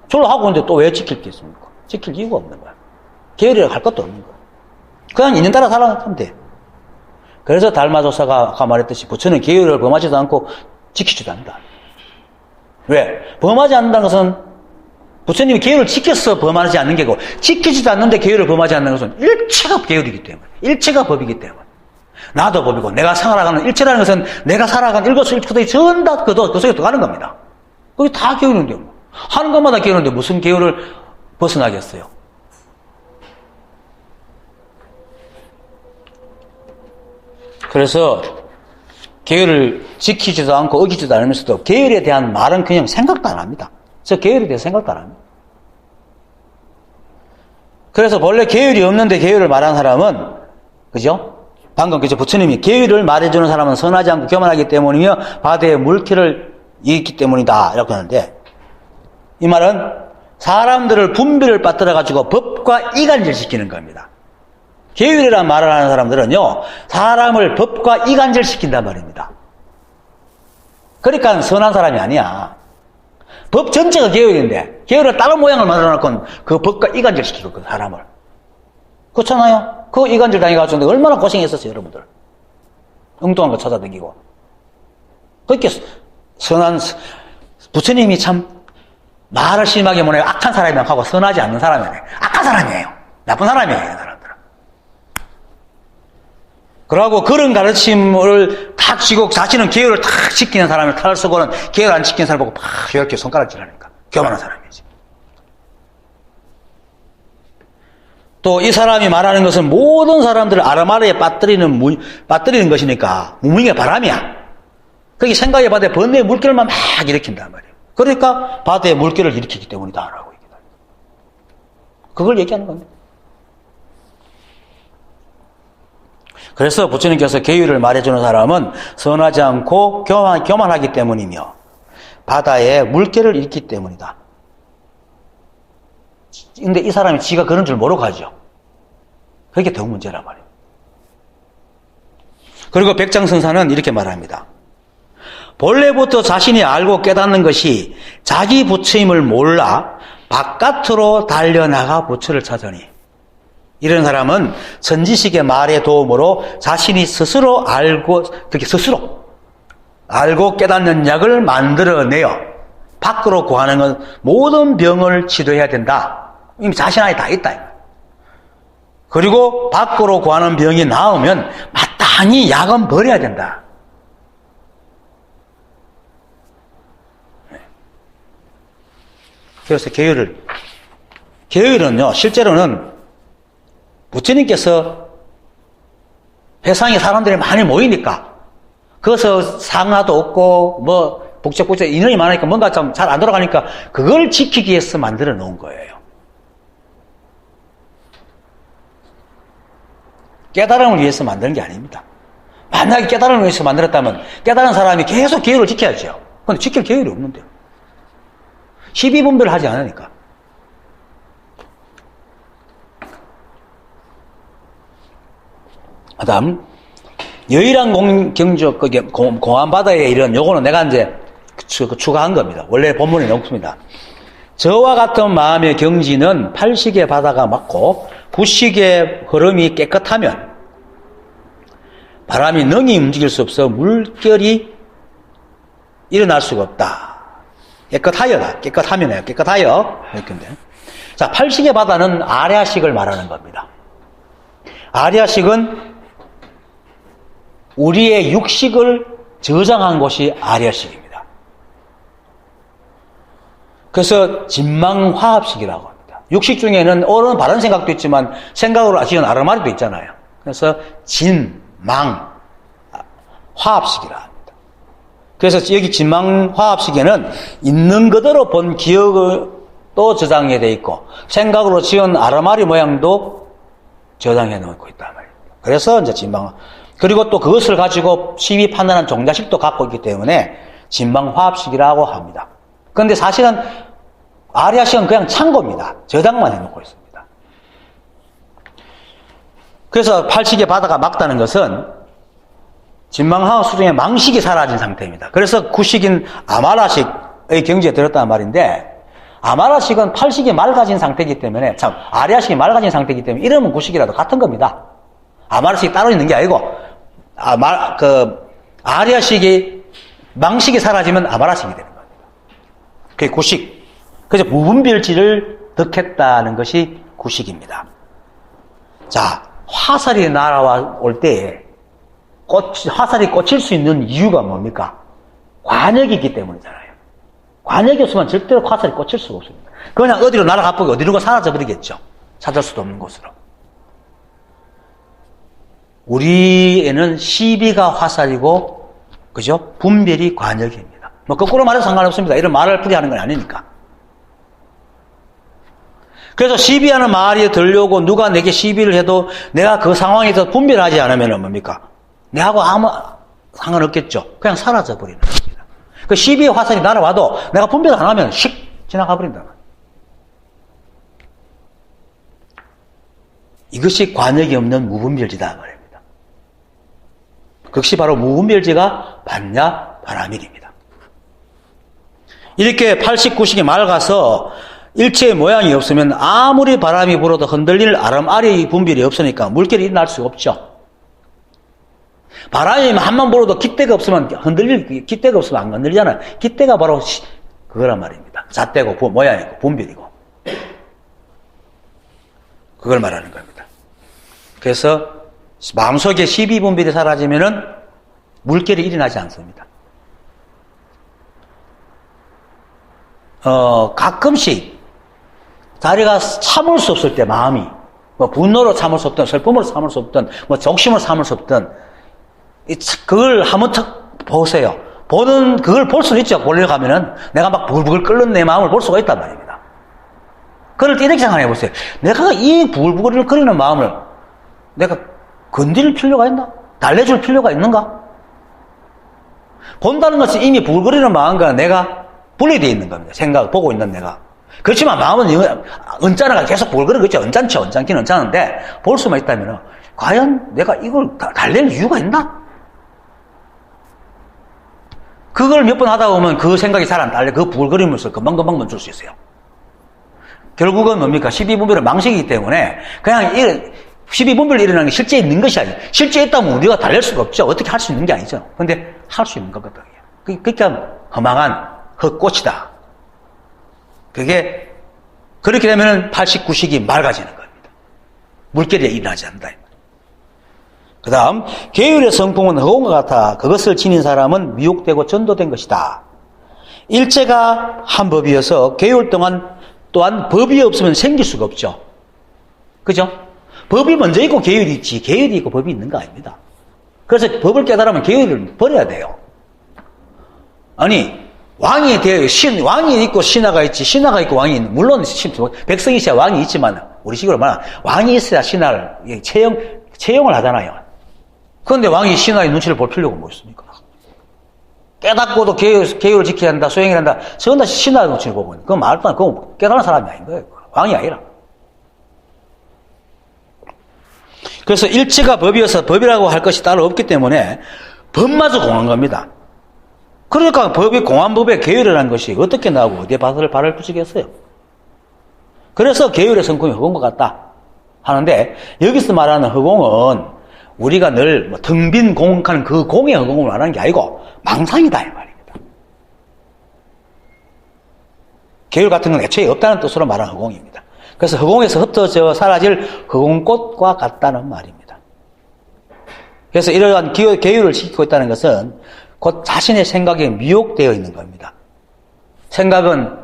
저로 하고 있는데 또 왜 지킬 게 있습니까? 지킬 이유가 없는 거야. 계율이라고 할 것도 없는 거야. 그냥 인연 따라 살아가면 돼. 그래서 달마조사가 아까 말했듯이 부처는 계율을 범하지도 않고 지키지도 않는다. 왜? 범하지 않는다는 것은 부처님이 계율을 지켜서 범하지 않는 게고 지키지도 않는데 계율을 범하지 않는 것은 일체가 계율이기 때문에 일체가 법이기 때문에 나도 법이고 내가 살아가는 일체라는 것은 내가 살아가는 일거수일투족이 전부 다 그 속에 들어가는 겁니다. 그게 다 계율인데 뭐. 하는 것마다 계율인데 무슨 계율을 벗어나겠어요? 그래서 계율을 지키지도 않고 어기지도 않으면서도 계율에 대한 말은 그냥 생각도 안 합니다. 저 계율에 대해서 생각도 안 합니다. 그래서 본래 계율이 없는데 계율을 말하는 사람은 그죠? 방금 그죠? 부처님이 계율을 말해주는 사람은 선하지 않고 교만하기 때문이며 바다의 물결을 이기 때문이다 이렇게 하는데 이 말은 사람들을 분별을 빠뜨려가지고 법과 이간질시키는 겁니다. 계율이라는 말을 하는 사람들은요 사람을 법과 이간질시킨단 말입니다. 그러니까 선한 사람이 아니야. 법 전체가 계율인데 계율을 다른 모양을 만들어놓고 그 법과 이간질시키고 그 사람을 그렇잖아요. 그 이간질 당해가지고 얼마나 고생했었어요 여러분들. 엉뚱한 거 찾아다니고. 그렇게 선한 부처님이 참 말을 심하게 못해요. 악한 사람이랑 하고 선하지 않는 사람이에요. 악한 사람이에요. 나쁜 사람이에요. 사람들은. 그러고 그런 가르침을 탁 쥐고 자신은 계율을 탁 지키는 사람을 탈을 쓰고는 계율 안 지키는 사람 보고 팍 이렇게 손가락질 하니까 교만한 사람이지. 또 이 사람이 말하는 것은 모든 사람들을 아르마르에 빠뜨리는 것이니까 무명의 바람이야. 그게 생각의 바다에 번뇌의 물결만 막 일으킨단 말이에요. 그러니까 바다의 물결을 일으키기 때문이다라고 얘기합니다. 그걸 얘기하는 겁니다. 그래서 부처님께서 계율을 말해주는 사람은 선하지 않고 교만하기 때문이며 바다에 물결을 일으키기 때문이다. 근데 이 사람이 지가 그런 줄 모르고 하죠. 그게 더 문제란 말이에요. 그리고 백장선사는 이렇게 말합니다. 본래부터 자신이 알고 깨닫는 것이 자기 부처임을 몰라 바깥으로 달려나가 부처를 찾으니, 이런 사람은 선지식의 말의 도움으로 자신이 스스로 알고, 그렇게 스스로 알고 깨닫는 약을 만들어내어 밖으로 구하는 건 모든 병을 치료해야 된다. 이미 자신 안에 다 있다. 그리고 밖으로 구하는 병이 나오면 마땅히 약은 버려야 된다. 그래서 계율은요, 실제로는 부처님께서 회상에 사람들이 많이 모이니까, 거기서 상하도 없고, 북적북적 인원이 많으니까 뭔가 좀 잘 안 돌아가니까, 그걸 지키기 위해서 만들어 놓은 거예요. 깨달음을 위해서 만드는 게 아닙니다. 만약에 깨달음을 위해서 만들었다면, 깨달은 사람이 계속 계율을 지켜야죠. 근데 지킬 계율이 없는데요. 12분별을 하지 않으니까. 그 다음, 여의랑 경적, 공안바다에 이런, 요거는 내가 이제 추가한 겁니다. 원래 본문에 없습니다. 저와 같은 마음의 경지는 팔식의 바다가 맞고, 구식의 흐름이 깨끗하면, 바람이 능히 움직일 수 없어 물결이 일어날 수가 없다. 깨끗하면이에요. 깨끗하여. 이렇게인데. 자, 팔식의 바다는 아랴식을 말하는 겁니다. 아랴식은 우리의 육식을 저장한 곳이 아랴식입니다. 그래서 진망화합식이라고 합니다. 육식 중에는 옳은 바른 생각도 있지만 생각으로 지은 아르마리도 있잖아요. 그래서 진망 화합식이라 합니다. 그래서 여기 진망화합식에는 있는 그대로 본 기억을 또 저장해 돼 있고 생각으로 지은 아르마리 모양도 저장해 놓고 있단 말입니다. 그래서 이제 진망, 그리고 또 그것을 가지고 시비 판단한 종자식도 갖고 있기 때문에 진망화합식이라고 합니다. 그런데 사실은 아리아식은 그냥 창고입니다. 저장만 해놓고 있습니다. 그래서 팔식의 바다가 막다는 것은 진망화합 수중에 망식이 사라진 상태입니다. 그래서 구식인 아마라식의 경지에 들었단 말인데, 아마라식은 팔식이 맑아진 상태이기 때문에, 아리아식이 맑아진 상태이기 때문에 이름은 구식이라도 같은 겁니다. 아마라식이 따로 있는 게 아니고, 아리아식이 망식이 사라지면 아마라식이 되는 겁니다. 그게 구식. 그래서 무분별지를 득했다는 것이 구식입니다. 자, 화살이 날아올 때에 화살이 꽂힐 수 있는 이유가 뭡니까? 관역이 있기 때문이잖아요. 관역이 없으면 절대로 화살이 꽂힐 수가 없습니다. 그냥 어디로 날아가보고 어디로 사라져버리겠죠. 찾을 수도 없는 곳으로. 우리에는 시비가 화살이고, 그죠? 분별이 관역입니다. 거꾸로 말해도 상관없습니다. 이런 말을 풀이하는 건 아니니까. 그래서 시비하는 말이 들려오고 누가 내게 시비를 해도 내가 그 상황에서 분별하지 않으면 뭡니까? 내하고 아무 상관없겠죠. 그냥 사라져버리는 겁니다. 그 시비의 화살이 날아와도 내가 분별 안 하면 슉 지나가버린다. 이것이 관역이 없는 무분별지다 말입니다. 그것이 바로 무분별지가 반야 바라밀입니다. 이렇게 89식이 맑아서 일체의 모양이 없으면 아무리 바람이 불어도 흔들릴 아름아리의 분별이 없으니까 물결이 일어날 수가 없죠. 바람이 한번 불어도 깃대가 없으면 깃대가 없으면 안 흔들리잖아요. 깃대가 바로 그거란 말입니다. 잣대고 모양이고 분별이고. 그걸 말하는 겁니다. 그래서 마음속에 시비분별이 사라지면은 물결이 일어나지 않습니다. 가끔씩 자기가 참을 수 없을 때 마음이 분노로 참을 수 없든 슬픔으로 참을 수 없든 적심으로 참을 수 없든 그걸 한번 탁 보세요. 그걸 볼 수는 있죠. 보려고 하면은 내가 막 부글부글 끓는 내 마음을 볼 수가 있단 말입니다. 그럴 때 이렇게 생각해 보세요. 내가 이 부글부글 끓이는 마음을 내가 건드릴 필요가 있나? 달래줄 필요가 있는가? 본다는 것은 이미 부글거리는 마음과 내가 분리되어 있는 겁니다. 생각, 보고 있는 내가. 그렇지만 마음은 언짢아가 계속 부글거리고 있죠. 언짢긴 언짢은데 볼 수만 있다면 과연 내가 이걸 달랠 이유가 있나? 그걸 몇 번 하다 보면 그 생각이 잘 안 딸려. 그 부글거리면서 금방금방 멈출 수 있어요. 결국은 뭡니까? 12분별은 망식이기 때문에 그냥 12분별로 일어나는 게 실제 있는 것이 아니에요. 실제 있다면 우리가 달랠 수가 없죠. 어떻게 할 수 있는 게 아니죠. 근데 할 수 있는 거거든요. 그게 허망한 헛꽃이다. 그게 그렇게 되면 89식이 맑아지는 겁니다. 물결이 일어나지 않는다. 그 다음 계율의 성품은 허공과 같아 그것을 지닌 사람은 미혹되고 전도된 것이다. 일체가 한 법이어서 계율 또한 법이 없으면 생길 수가 없죠. 그죠? 법이 먼저 있고 계율이 있지 계율이 있고 법이 있는 거 아닙니다. 그래서 법을 깨달으면 계율을 버려야 돼요. 아니 왕이 되어 왕이 있고 신하가 있지 신하가 있고 왕이 있는 물론 백성이 있어야 왕이 있지만 우리 식으로 말하면 왕이 있어야 신하를 채용을 하잖아요. 그런데 왕이 신하의 눈치를 볼 필요가 뭐 있습니까? 깨닫고도 계율을 지켜야 한다, 수행해야 한다. 저건 다 신하의 눈치를 보고 있는. 그건 말도 안, 그건 깨달은 사람이 아닌 거예요. 왕이 아니라. 그래서 일체가 법이어서 법이라고 할 것이 따로 없기 때문에 법마저 공한 겁니다. 그러니까 공한 법에 계율이라는 것이 어떻게 나오고 어디에 발을 붙이겠어요? 그래서 계율의 성품이 허공과 같다 하는데 여기서 말하는 허공은 우리가 늘 텅 빈 공하는 그 공의 허공을 말하는 게 아니고 망상이다 이 말입니다. 계율 같은 건 애초에 없다는 뜻으로 말하는 허공입니다. 그래서 허공에서 흩어져 사라질 허공꽃과 같다는 말입니다. 그래서 이러한 계율을 지키고 있다는 것은 곧 자신의 생각에 미혹되어 있는 겁니다. 생각은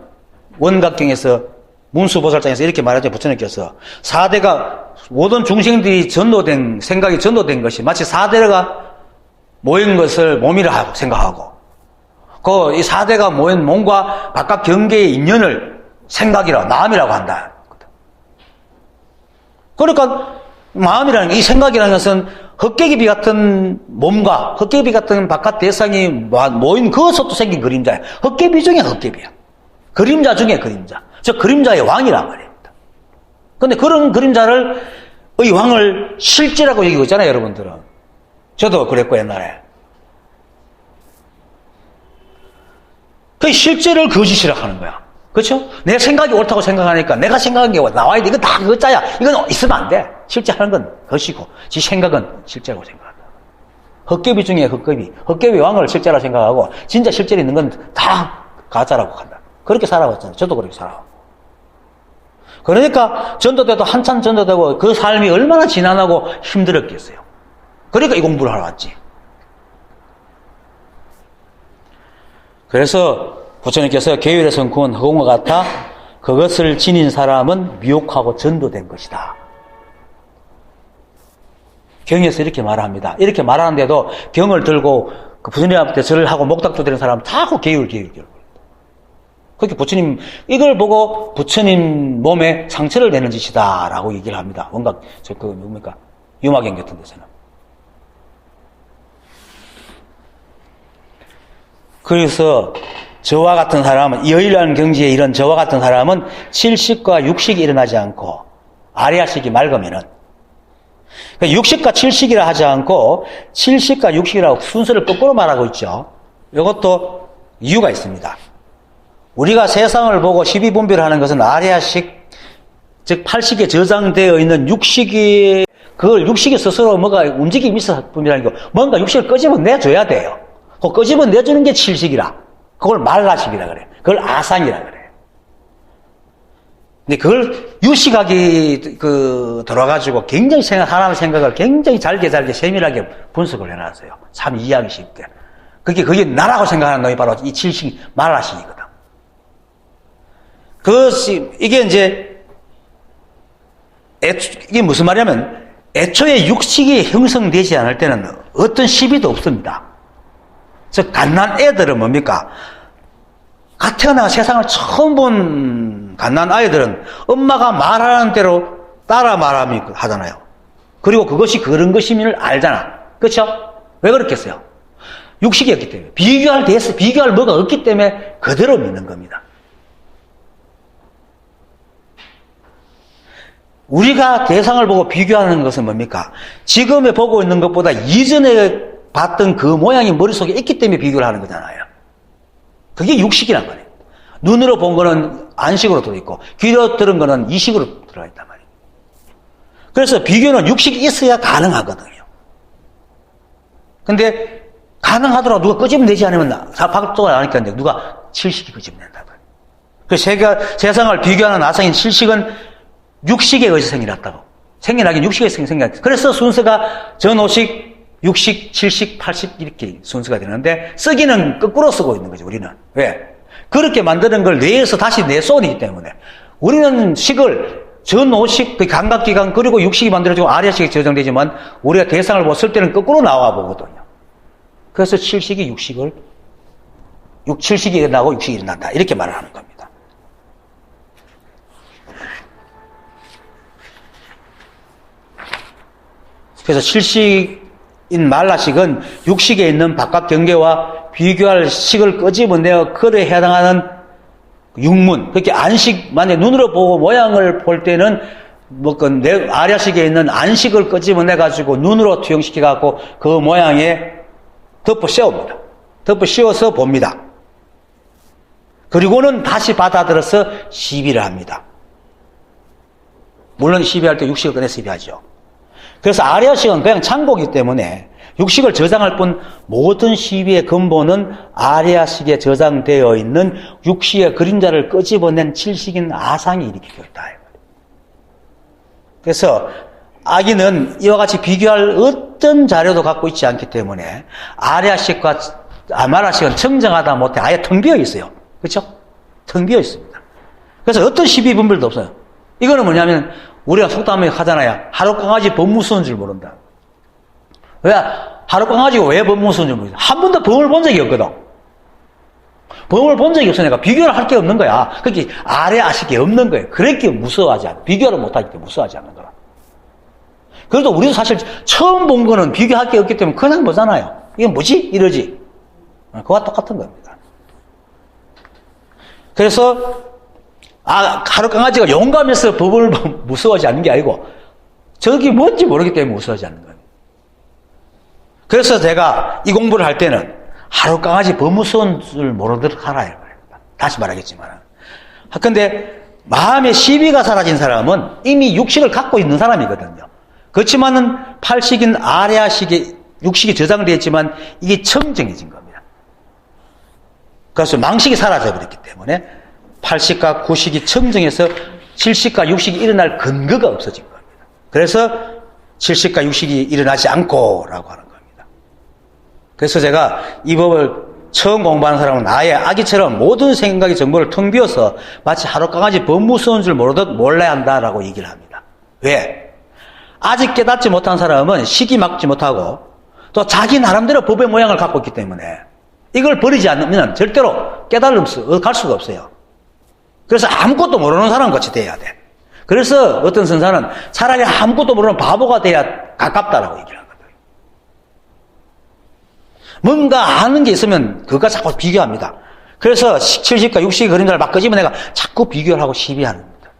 원각경에서 문수보살장에서 이렇게 말하죠. 부처님께서 4대가 모든 중생들이 생각이 전도된 것이 마치 4대가 모인 것을 몸이라 생각하고 이 4대가 모인 몸과 바깥 경계의 인연을 마음이라고 한다. 그러니까 마음이라는 이 생각이라는 것은 헛개비 같은 몸과 헛개비 같은 바깥 대상이 모인 그것부터 생긴 그림자야. 헛개비 중에 헛개비야. 그림자 중에 그림자. 저 그림자의 왕이란 말입니다. 그런데 그런 의 왕을 실제라고 여기고 있잖아요, 여러분들은. 저도 그랬고, 옛날에. 그 실제를 거짓이라고 하는 거야. 그렇죠? 내 생각이 옳다고 생각하니까 내가 생각한 게 나와야 돼. 이건 다 그거짜야. 이건 있으면 안 돼. 실제 하는 건 것이고, 지 생각은 실제라고 생각한다. 헛개비 중에 헛개비. 헛개비 왕을 실제라고 생각하고, 진짜 실제로 있는 건 다 가짜라고 한다. 그렇게 살아왔잖아요. 저도 그렇게 살아왔고. 그러니까 전도돼도 한참 전도되고 그 삶이 얼마나 지난하고 힘들었겠어요. 그러니까 이 공부를 하러 왔지. 그래서 부처님께서 계율의 성품은 허공과 같아 그것을 지닌 사람은 미혹하고 전도된 것이다. 경에서 이렇게 말합니다. 이렇게 말하는데도 경을 들고 그 부처님 앞에 절을 하고 목닥도 드리는 사람은 자꾸 계율. 그렇게 부처님, 이걸 보고 부처님 몸에 상처를 내는 짓이다 라고 얘기를 합니다. 원각, 뭡니까? 유마경 같은 데서는. 그래서 저와 같은 사람은, 여일하는 경지에 이런 저와 같은 사람은 칠식과 육식이 일어나지 않고 아리아식이 맑으면은, 그러니까 육식과 칠식이라 하지 않고 칠식과 육식이라고 순서를 거꾸로 말하고 있죠. 이것도 이유가 있습니다. 우리가 세상을 보고 12분별을 하는 것은 아리아식, 즉 8식에 저장되어 있는 육식이, 그걸 육식이 스스로 뭐가 움직임이 있을 뿐이라는 거, 뭔가 육식을 끄집어내줘야 돼요. 그 끄집어내주는 게 7식이라. 그걸 말라식이라 그래. 그걸 아상이라 그래. 근데 그걸 유식하게 들어가지고 굉장히 사람의 생각을 굉장히 잘게 세밀하게 분석을 해놨어요. 참 이해하기 쉽게. 그게 나라고 생각하는 놈이 바로 이 7식 말라식이거든. 이게 이게 무슨 말이냐면, 애초에 육식이 형성되지 않을 때는 어떤 시비도 없습니다. 즉, 갓난 애들은 뭡니까? 갓 태어나 세상을 처음 본 갓난 아이들은 엄마가 말하는 대로 따라 하잖아요. 그리고 그것이 그런 것임을 알잖아. 그렇죠? 왜 그렇겠어요? 육식이었기 때문에. 비교할 뭐가 없기 때문에 그대로 믿는 겁니다. 우리가 대상을 보고 비교하는 것은 뭡니까? 지금에 보고 있는 것보다 이전에 봤던 그 모양이 머릿속에 있기 때문에 비교를 하는 거잖아요. 그게 육식이란 말이에요. 눈으로 본 거는 안식으로 들어있고 귀로 들은 거는 이식으로 들어가 있단 말이에요. 그래서 비교는 육식이 있어야 가능하거든요. 근데 가능하더라도 누가 끄집으면 되지 않으면 박도가 나니까 누가 칠식이 끄집어낸다. 그래서 세상을 비교하는 아상인 칠식은 육식에 의해서 생겨났다고. 생겨나긴 육식에 의해서 생겨났다. 그래서 순서가 전오식, 육식, 칠식, 팔식 이렇게 순서가 되는데 쓰기는 거꾸로 쓰고 있는 거죠, 우리는. 왜? 그렇게 만드는 걸 뇌에서 다시 내쏘기 때문에 우리는 식을 전오식, 그 감각기관 그리고 육식이 만들어지고 아리아식이 저장되지만 우리가 대상을 쓸 때는 거꾸로 나와 보거든요. 그래서 칠식이 육식을 칠식이 일어나고 육식이 일어난다 이렇게 말을 하는 겁니다. 그래서 칠식인 말라식은 육식에 있는 바깥 경계와 비교할 식을 끄집어내어 그에 해당하는 육문, 그렇게 안식, 만약 눈으로 보고 모양을 볼 때는 아리아식에 있는 안식을 끄집어내가지고 눈으로 투영시켜갖고 그 모양에 덮어 씌웁니다. 덮어 씌워서 봅니다. 그리고는 다시 받아들여서 시비를 합니다. 물론 시비할 때 육식을 꺼내 시비하죠. 그래서 아리아식은 그냥 창고이기 때문에 육식을 저장할 뿐 모든 시비의 근본은 아리아식에 저장되어 있는 육식의 그림자를 끄집어낸 칠식인 아상이 일으키고 있다. 그래서 아기는 이와 같이 비교할 어떤 자료도 갖고 있지 않기 때문에 아리아식과 말라식은 청정하다 못해 아예 텅 비어 있어요. 그렇죠? 텅 비어 있습니다. 그래서 어떤 시비 분별도 없어요. 이거는 뭐냐면 우리가 속담에 하잖아요. 하루 강아지 범 무서운 줄 모른다. 왜? 하루 강아지가 왜 범 무서운 줄 모르겠어. 한 번도 범을 본 적이 없거든. 범을 본 적이 없으니까 비교를 할 게 없는 거야. 그렇게 아리아식이 없는 거예요. 그렇게 무서워하지 않아. 비교를 못하기 때문에 무서워하지 않는 거라. 그래도 우리도 사실 처음 본 거는 비교할 게 없기 때문에 그냥 보잖아요. 이게 뭐지? 이러지. 그와 똑같은 겁니다. 그래서 하루 강아지가 용감해서 법을 무서워하지 않는 게 아니고 저기 뭔지 모르기 때문에 무서워하지 않는 거예요. 그래서 제가 이 공부를 할 때는 하루 강아지 법 무서운 줄 모르도록 하라. 다시 말하겠지만. 근데 마음의 시비가 사라진 사람은 이미 육식을 갖고 있는 사람이거든요. 그렇지만은 팔식인 아리아식의 육식이 저장되어 있지만 이게 청정해진 겁니다. 그래서 망식이 사라져버렸기 때문에 팔식과 구식이 청정해서 칠식과 육식이 일어날 근거가 없어진 겁니다. 그래서 칠식과 육식이 일어나지 않고라고 하는 겁니다. 그래서 제가 이 법을 처음 공부하는 사람은 아예 아기처럼 모든 생각의 정보를 텅 비워서 마치 하루 강아지 법 무서운 줄 모르듯 몰라야 한다라고 얘기를 합니다. 왜? 아직 깨닫지 못한 사람은 식이 막지 못하고 또 자기 나름대로 법의 모양을 갖고 있기 때문에 이걸 버리지 않으면 절대로 깨달으면서 갈 수가 없어요. 그래서 아무것도 모르는 사람같이 돼야 돼. 그래서 어떤 선사는 차라리 아무것도 모르는 바보가 돼야 가깝다라고 얘기를 하거든요. 뭔가 아는 게 있으면 그것과 자꾸 비교합니다. 그래서 70과 60의 그림자를 막 끄집어내가 자꾸 비교를 하고 시비하는 겁니다.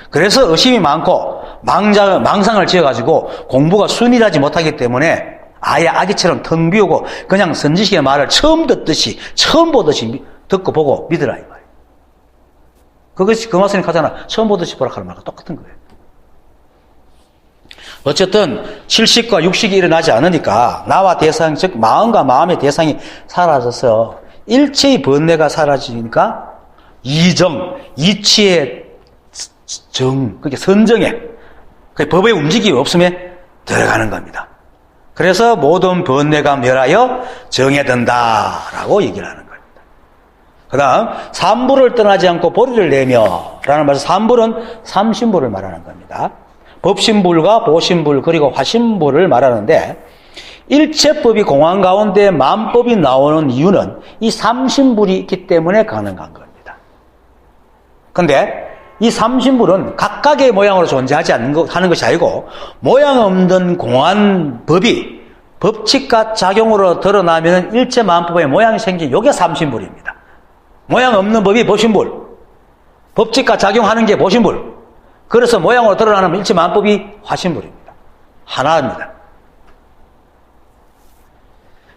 그래서 의심이 많고 망상을 지어가지고 공부가 순일하지 못하기 때문에 아예 아기처럼 텅 비우고 그냥 선지식의 말을 처음 듣듯이 처음 보듯이 듣고 보고 믿으라 이 말이에요. 그것이 그 말씀이 하잖아. 처음 보듯이 보라 하는 말과 똑같은 거예요. 어쨌든 칠식과 육식이 일어나지 않으니까 나와 대상, 즉 마음과 마음의 대상이 사라져서 일체의 번뇌가 사라지니까 이정, 이치의 정, 그게 선정에 그 법의 움직임이 없음에 들어가는 겁니다. 그래서 모든 번뇌가 멸하여 정에 든다라고 얘기를 하는 겁니다. 그 다음 삼불을 떠나지 않고 보리를 내며 라는 말에서 삼불은 삼신불을 말하는 겁니다. 법신불과 보신불 그리고 화신불을 말하는데 일체법이 공안 가운데 만법이 나오는 이유는 이 삼신불이 있기 때문에 가능한 겁니다. 그런데 이 삼신불은 각각의 모양으로 존재하지 하는 것이 아니고 모양 없는 공안법이 법칙과 작용으로 드러나면 일체 만법의 모양이 생긴 이게 삼신불입니다. 모양 없는 법이 보신불, 법칙과 작용하는 게 보신불, 그래서 모양으로 드러나는 일체 만법이 화신불입니다. 하나입니다.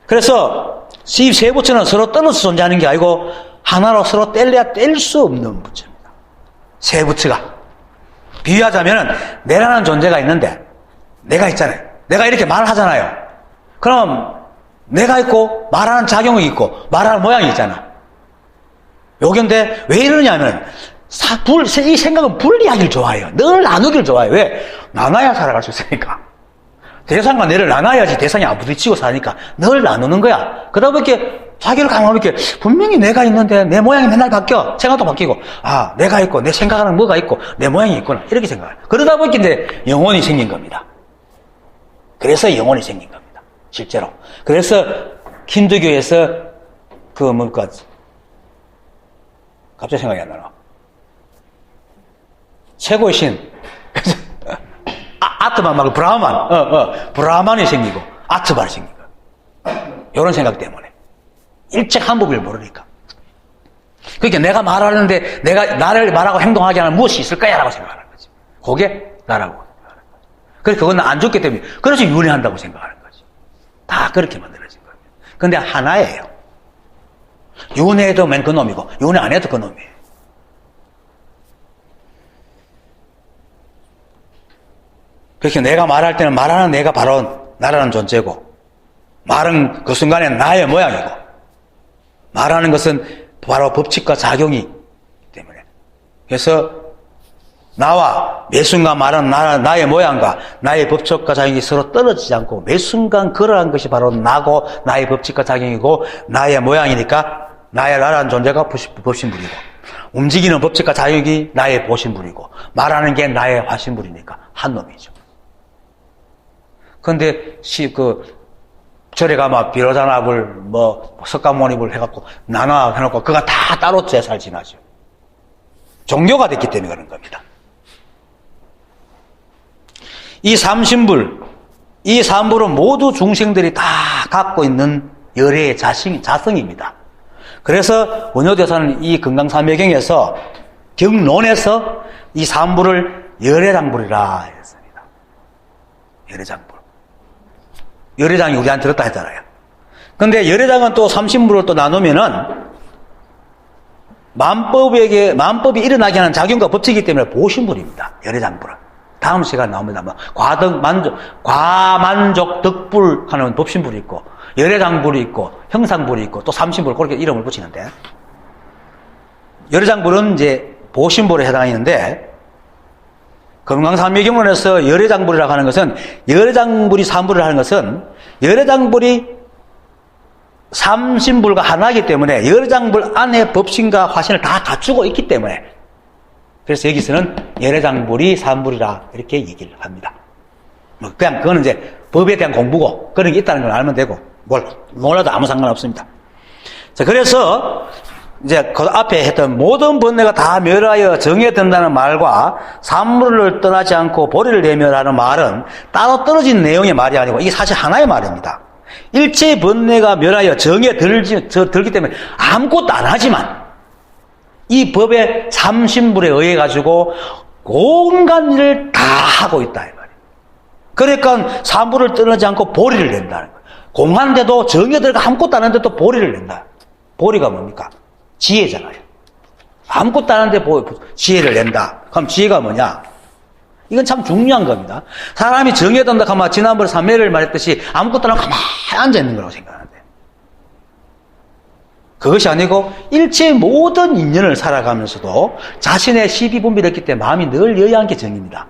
그래서 이 세 부처는 서로 떨어져 존재하는 게 아니고 하나로 서로 뗄래야 뗄 수 없는 부처입니다. 세 부처가. 비유하자면 내라는 존재가 있는데 내가 있잖아요. 내가 이렇게 말을 하잖아요. 그럼 내가 있고 말하는 작용이 있고 말하는 모양이 있잖아. 요긴데 왜 이러냐면 이 생각은 분리하기를 좋아해요. 늘 나누기를 좋아해요. 왜? 나눠야 살아갈 수 있으니까. 대상과 내를 나눠야지 대상이 안 부딪히고 사니까 늘 나누는 거야. 그러다 보니까 자기를 가만히 이렇게 분명히 내가 있는데 내 모양이 맨날 바뀌어. 생각도 바뀌고 아 내가 있고 내 생각하는 뭐가 있고 내 모양이 있구나 이렇게 생각해요. 그러다 보니까 이제 영혼이 생긴 겁니다. 그래서 영혼이 생긴 겁니다. 실제로. 그래서 힌두교에서 갑자기 생각이 안 나나. 최고의 신. 아트만 말고 브라흐만. 브라흐만이 생기고 아트만이 생긴 거야. 이런 생각 때문에. 일찍 한법을 모르니까. 그러니까 내가 말하는데 내가 나를 말하고 행동하게 하는 무엇이 있을까야? 라고 생각하는 거지. 그게 나라고 생각하는 거지. 그래서 그건 안 좋기 때문에 그래서 윤회한다고 생각하는 거지. 다 그렇게 만들어진 거예요. 근데 하나예요. 윤회해도 맨 그놈이고 윤회 안 해도 그놈이에요. 그렇게 내가 말할 때는 말하는 내가 바로 나라는 존재고 말은 그 순간에 나의 모양이고 말하는 것은 바로 법칙과 작용이기 때문에 그래서 나와 매 순간 말하는 나의 모양과 나의 법칙과 작용이 서로 떨어지지 않고 매 순간 그러한 것이 바로 나고 나의 법칙과 작용이고 나의 모양이니까 나의 나라는 존재가 법신불이고 움직이는 법칙과 작용이 나의 보신불이고 말하는 게 나의 화신불이니까 한 놈이죠. 근데 절에 가면 비로자납을 석가모니불 해갖고 나눠 해놓고 그가 다 따로 제사를 지나죠. 종교가 됐기 때문에 그런 겁니다. 이 삼신불, 이 삼불은 모두 중생들이 다 갖고 있는 열애의 자성입니다. 그래서 원효대사는 이 금강삼매경에서 경론에서 이 삼불을 열애장불이라 했습니다. 열애장불. 열애장이 우리한테 들었다 했잖아요. 근데 열애장은 또 삼신불을 또 나누면은 만법이 일어나게 하는 작용과 법칙이기 때문에 보신불입니다. 열애장불은. 다음 시간에 나옵니다. 과만족 덕불 하는 법신불이 있고, 열애장불이 있고, 형상불이 있고, 또 삼신불, 그렇게 이름을 붙이는데, 열애장불은 이제 보신불에 해당하는데, 금강삼매경론에서 열애장불이라고 하는 것은, 열애장불이 삼불을 하는 것은, 열애장불이 삼신불과 하나이기 때문에, 열애장불 안에 법신과 화신을 다 갖추고 있기 때문에, 그래서 여기서는 열애장불이 삼불이라 이렇게 얘기를 합니다. 그냥 그거는 이제 법에 대한 공부고 그런 게 있다는 걸 알면 되고 몰라도 아무 상관없습니다. 자, 그래서 이제 그 앞에 했던 모든 번뇌가 다 멸하여 정에 든다는 말과 삼불을 떠나지 않고 보리를 내멸하는 말은 따로 떨어진 내용의 말이 아니고 이게 사실 하나의 말입니다. 일체 번뇌가 멸하여 정에 들기 때문에 아무것도 안 하지만 이 법의 삼신불에 의해 가지고 온갖 일을 다 하고 있다 이 말이에요. 그러니까 삼불을 떠나지 않고 보리를 낸다는 거예요. 공한데도 정에 들어가 아무것도 안 하는데 또 보리를 낸다. 보리가 뭡니까? 지혜잖아요. 아무것도 안 하는데 지혜를 낸다. 그럼 지혜가 뭐냐? 이건 참 중요한 겁니다. 사람이 정에 든다 하면 지난번에 삼매를 말했듯이 아무것도 안 하고 가만히 앉아 있는 거라고 생각하는데 그것이 아니고 일체의 모든 인연을 살아가면서도 자신의 시비분비를 했기 때문에 마음이 늘 여야한 게 정입니다.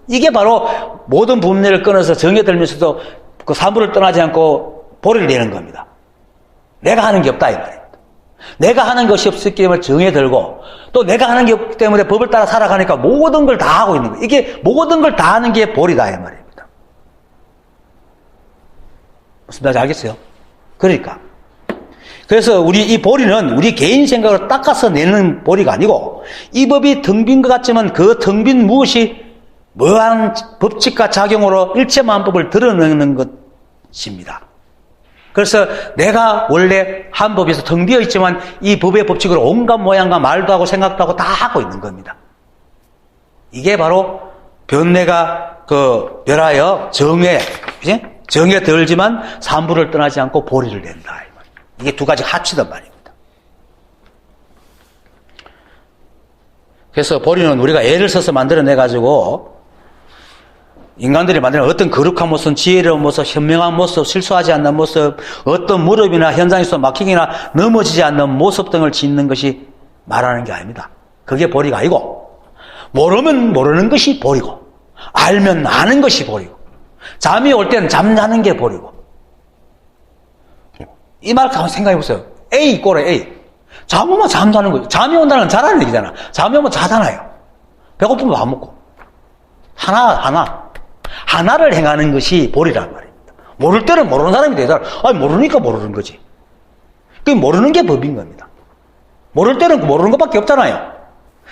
이게 바로 모든 분뇌를 끊어서 정에 들면서도 그 사물을 떠나지 않고 보리를 내는 겁니다. 내가 하는 게 없다 이 말입니다. 내가 하는 것이 없기 때문에 정에 들고 또 내가 하는 게 없기 때문에 법을 따라 살아가니까 모든 걸 다 하고 있는 거예요. 이게 모든 걸 다 하는 게 보리다 이 말입니다. 무슨 말인지 알겠어요? 그러니까 그래서 이 보리는 우리 개인 생각으로 닦아서 내는 보리가 아니고 이 법이 텅 빈 것 같지만 그 텅 빈 무엇이 무한 법칙과 작용으로 일체만법을 드러내는 것입니다. 그래서 내가 원래 한 법에서 텅 비어 있지만 이 법의 법칙으로 온갖 모양과 말도 하고 생각도 하고 다 하고 있는 겁니다. 이게 바로 변뇌가 멸하여 정에 들지만 삼불을 떠나지 않고 보리를 낸다. 이게 두 가지 합치단 말입니다. 그래서 보리는 우리가 애를 써서 만들어내가지고 인간들이 만드는 어떤 거룩한 모습, 지혜로운 모습, 현명한 모습, 실수하지 않는 모습, 어떤 무릎이나 현장에서 막히기나 넘어지지 않는 모습 등을 짓는 것이 말하는 게 아닙니다. 그게 보리가 아니고, 모르면 모르는 것이 보리고, 알면 아는 것이 보리고, 잠이 올 때는 잠자는 게 보리고. 이 말 한번 생각해 보세요. A 꼴에 A. 잠 오면 잠자는 거죠. 잠이 온다는 건 자라는 얘기잖아. 잠이 오면 자잖아요. 배고프면 밥 먹고. 하나를 행하는 것이 보리란 말입니다. 모를 때는 모르는 사람이 되잖아. 아니, 모르니까 모르는 거지. 그게 모르는 게 법인 겁니다. 모를 때는 모르는 것밖에 없잖아요.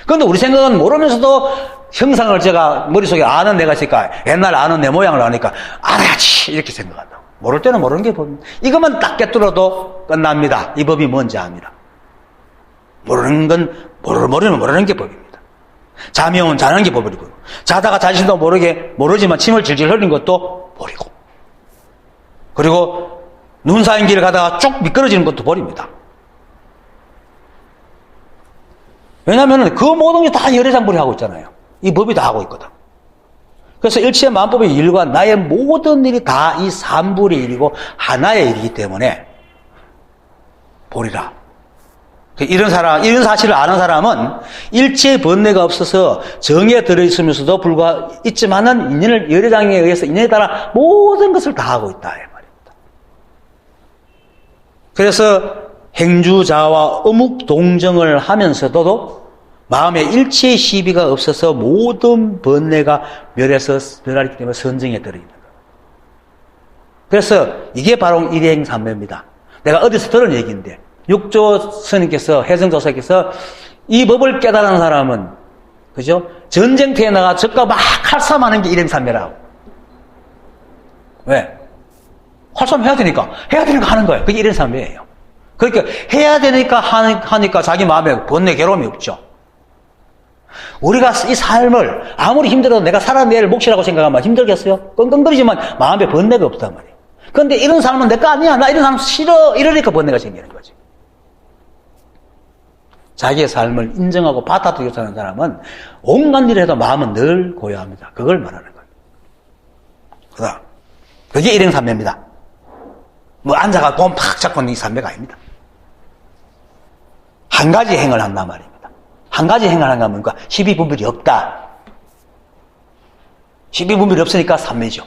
그런데 우리 생각은 모르면서도 형상을 제가 머릿속에 아는 내가 있으니까 옛날 아는 내 모양을 아니까 알아야지 이렇게 생각한다고. 모를 때는 모르는 게 법입니다. 이것만 딱 깨뚫어도 끝납니다. 이 법이 뭔지 압니다. 모르는 건 모르면 모르는 게 법입니다. 잠이 오면 자는 게 법이고, 자다가 자신도 모르지만 침을 질질 흘린 것도 법이고, 그리고 눈 쌓인 길을 가다가 쭉 미끄러지는 것도 법입니다. 왜냐하면 그 모든 게 다 열애장불이 하고 있잖아요. 이 법이 다 하고 있거든. 그래서 일체의 만법의 일과 나의 모든 일이 다 이 삼불의 일이고 하나의 일이기 때문에 보리라. 이런 사실을 아는 사람은 일체의 번뇌가 없어서 정에 들어있으면서도 있지만은 인연을, 열애장에 의해서 인연에 따라 모든 것을 다 하고 있다. 이 말입니다. 그래서 행주자와 어묵 동정을 하면서도 마음에 일체의 시비가 없어서 모든 번뇌가 멸하기 때문에 선정에 들어있는 거예요. 그래서 이게 바로 일행삼매입니다. 내가 어디서 들은 얘기인데, 육조 스님께서, 해성조사께서 이 법을 깨달은 사람은, 그죠? 전쟁터에 나가 적과 막 칼싸움하는 게 일행삼매라고. 왜? 칼싸움 해야 되니까 하는 거예요. 그게 일행삼매예요. 그러니까 해야 되니까 하니까 자기 마음에 번뇌 괴로움이 없죠. 우리가 이 삶을 아무리 힘들어도 내가 살아낼 몫이라고 생각하면 힘들겠어요? 끙끙거리지만 마음에 번뇌가 없단 말이에요. 그런데 이런 삶은 내 거 아니야. 나 이런 삶 싫어. 이러니까 번뇌가 생기는 거지. 자기의 삶을 인정하고 받아들이고 사는 사람은 온갖 일을 해도 마음은 늘 고요합니다. 그걸 말하는 거예요. 그다음, 그게 일행삼매입니다. 뭐 앉아가 돈 팍 잡고 있는 이 삼매가 아닙니다. 한 가지 행을 한단 말입니다. 한 가지 행을 하는 건 뭔가 시비분별이 없다. 시비분별이 없으니까 삼매죠.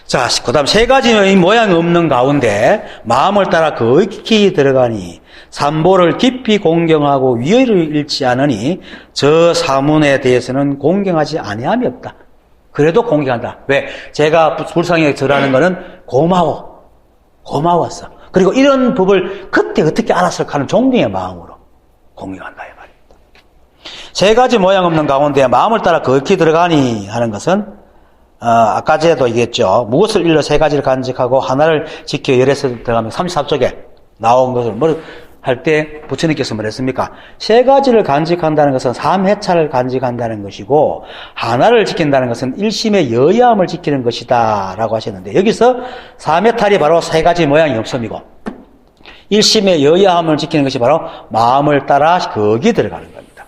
자, 그 다음 세 가지의 모양이 없는 가운데 마음을 따라 거기 들어가니 삼보를 깊이 공경하고 위의를 잃지 않으니 저 사문에 대해서는 공경하지 아니함이 없다. 그래도 공경한다. 왜? 제가 불상에 절하는 거는 고마웠어. 그리고 이런 법을 그때 어떻게 알았을까 하는 존경의 마음으로 공경한다 이 말입니다. 세 가지 모양 없는 가운데 마음을 따라 거기 들어가니 하는 것은 아까 전에도 얘기했죠. 무엇을 일러 세 가지를 간직하고 하나를 지켜 열에서 들어가면 33쪽에 나온 것을 뭘 할 때 부처님께서 뭐랬습니까? 세 가지를 간직한다는 것은 삼해차를 간직한다는 것이고 하나를 지킨다는 것은 일심의 여야함을 지키는 것이다 라고 하셨는데 여기서 삼해탈이 바로 세 가지 모양이 없음이고 일심의 여야함을 지키는 것이 바로 마음을 따라 거기에 들어가는 겁니다.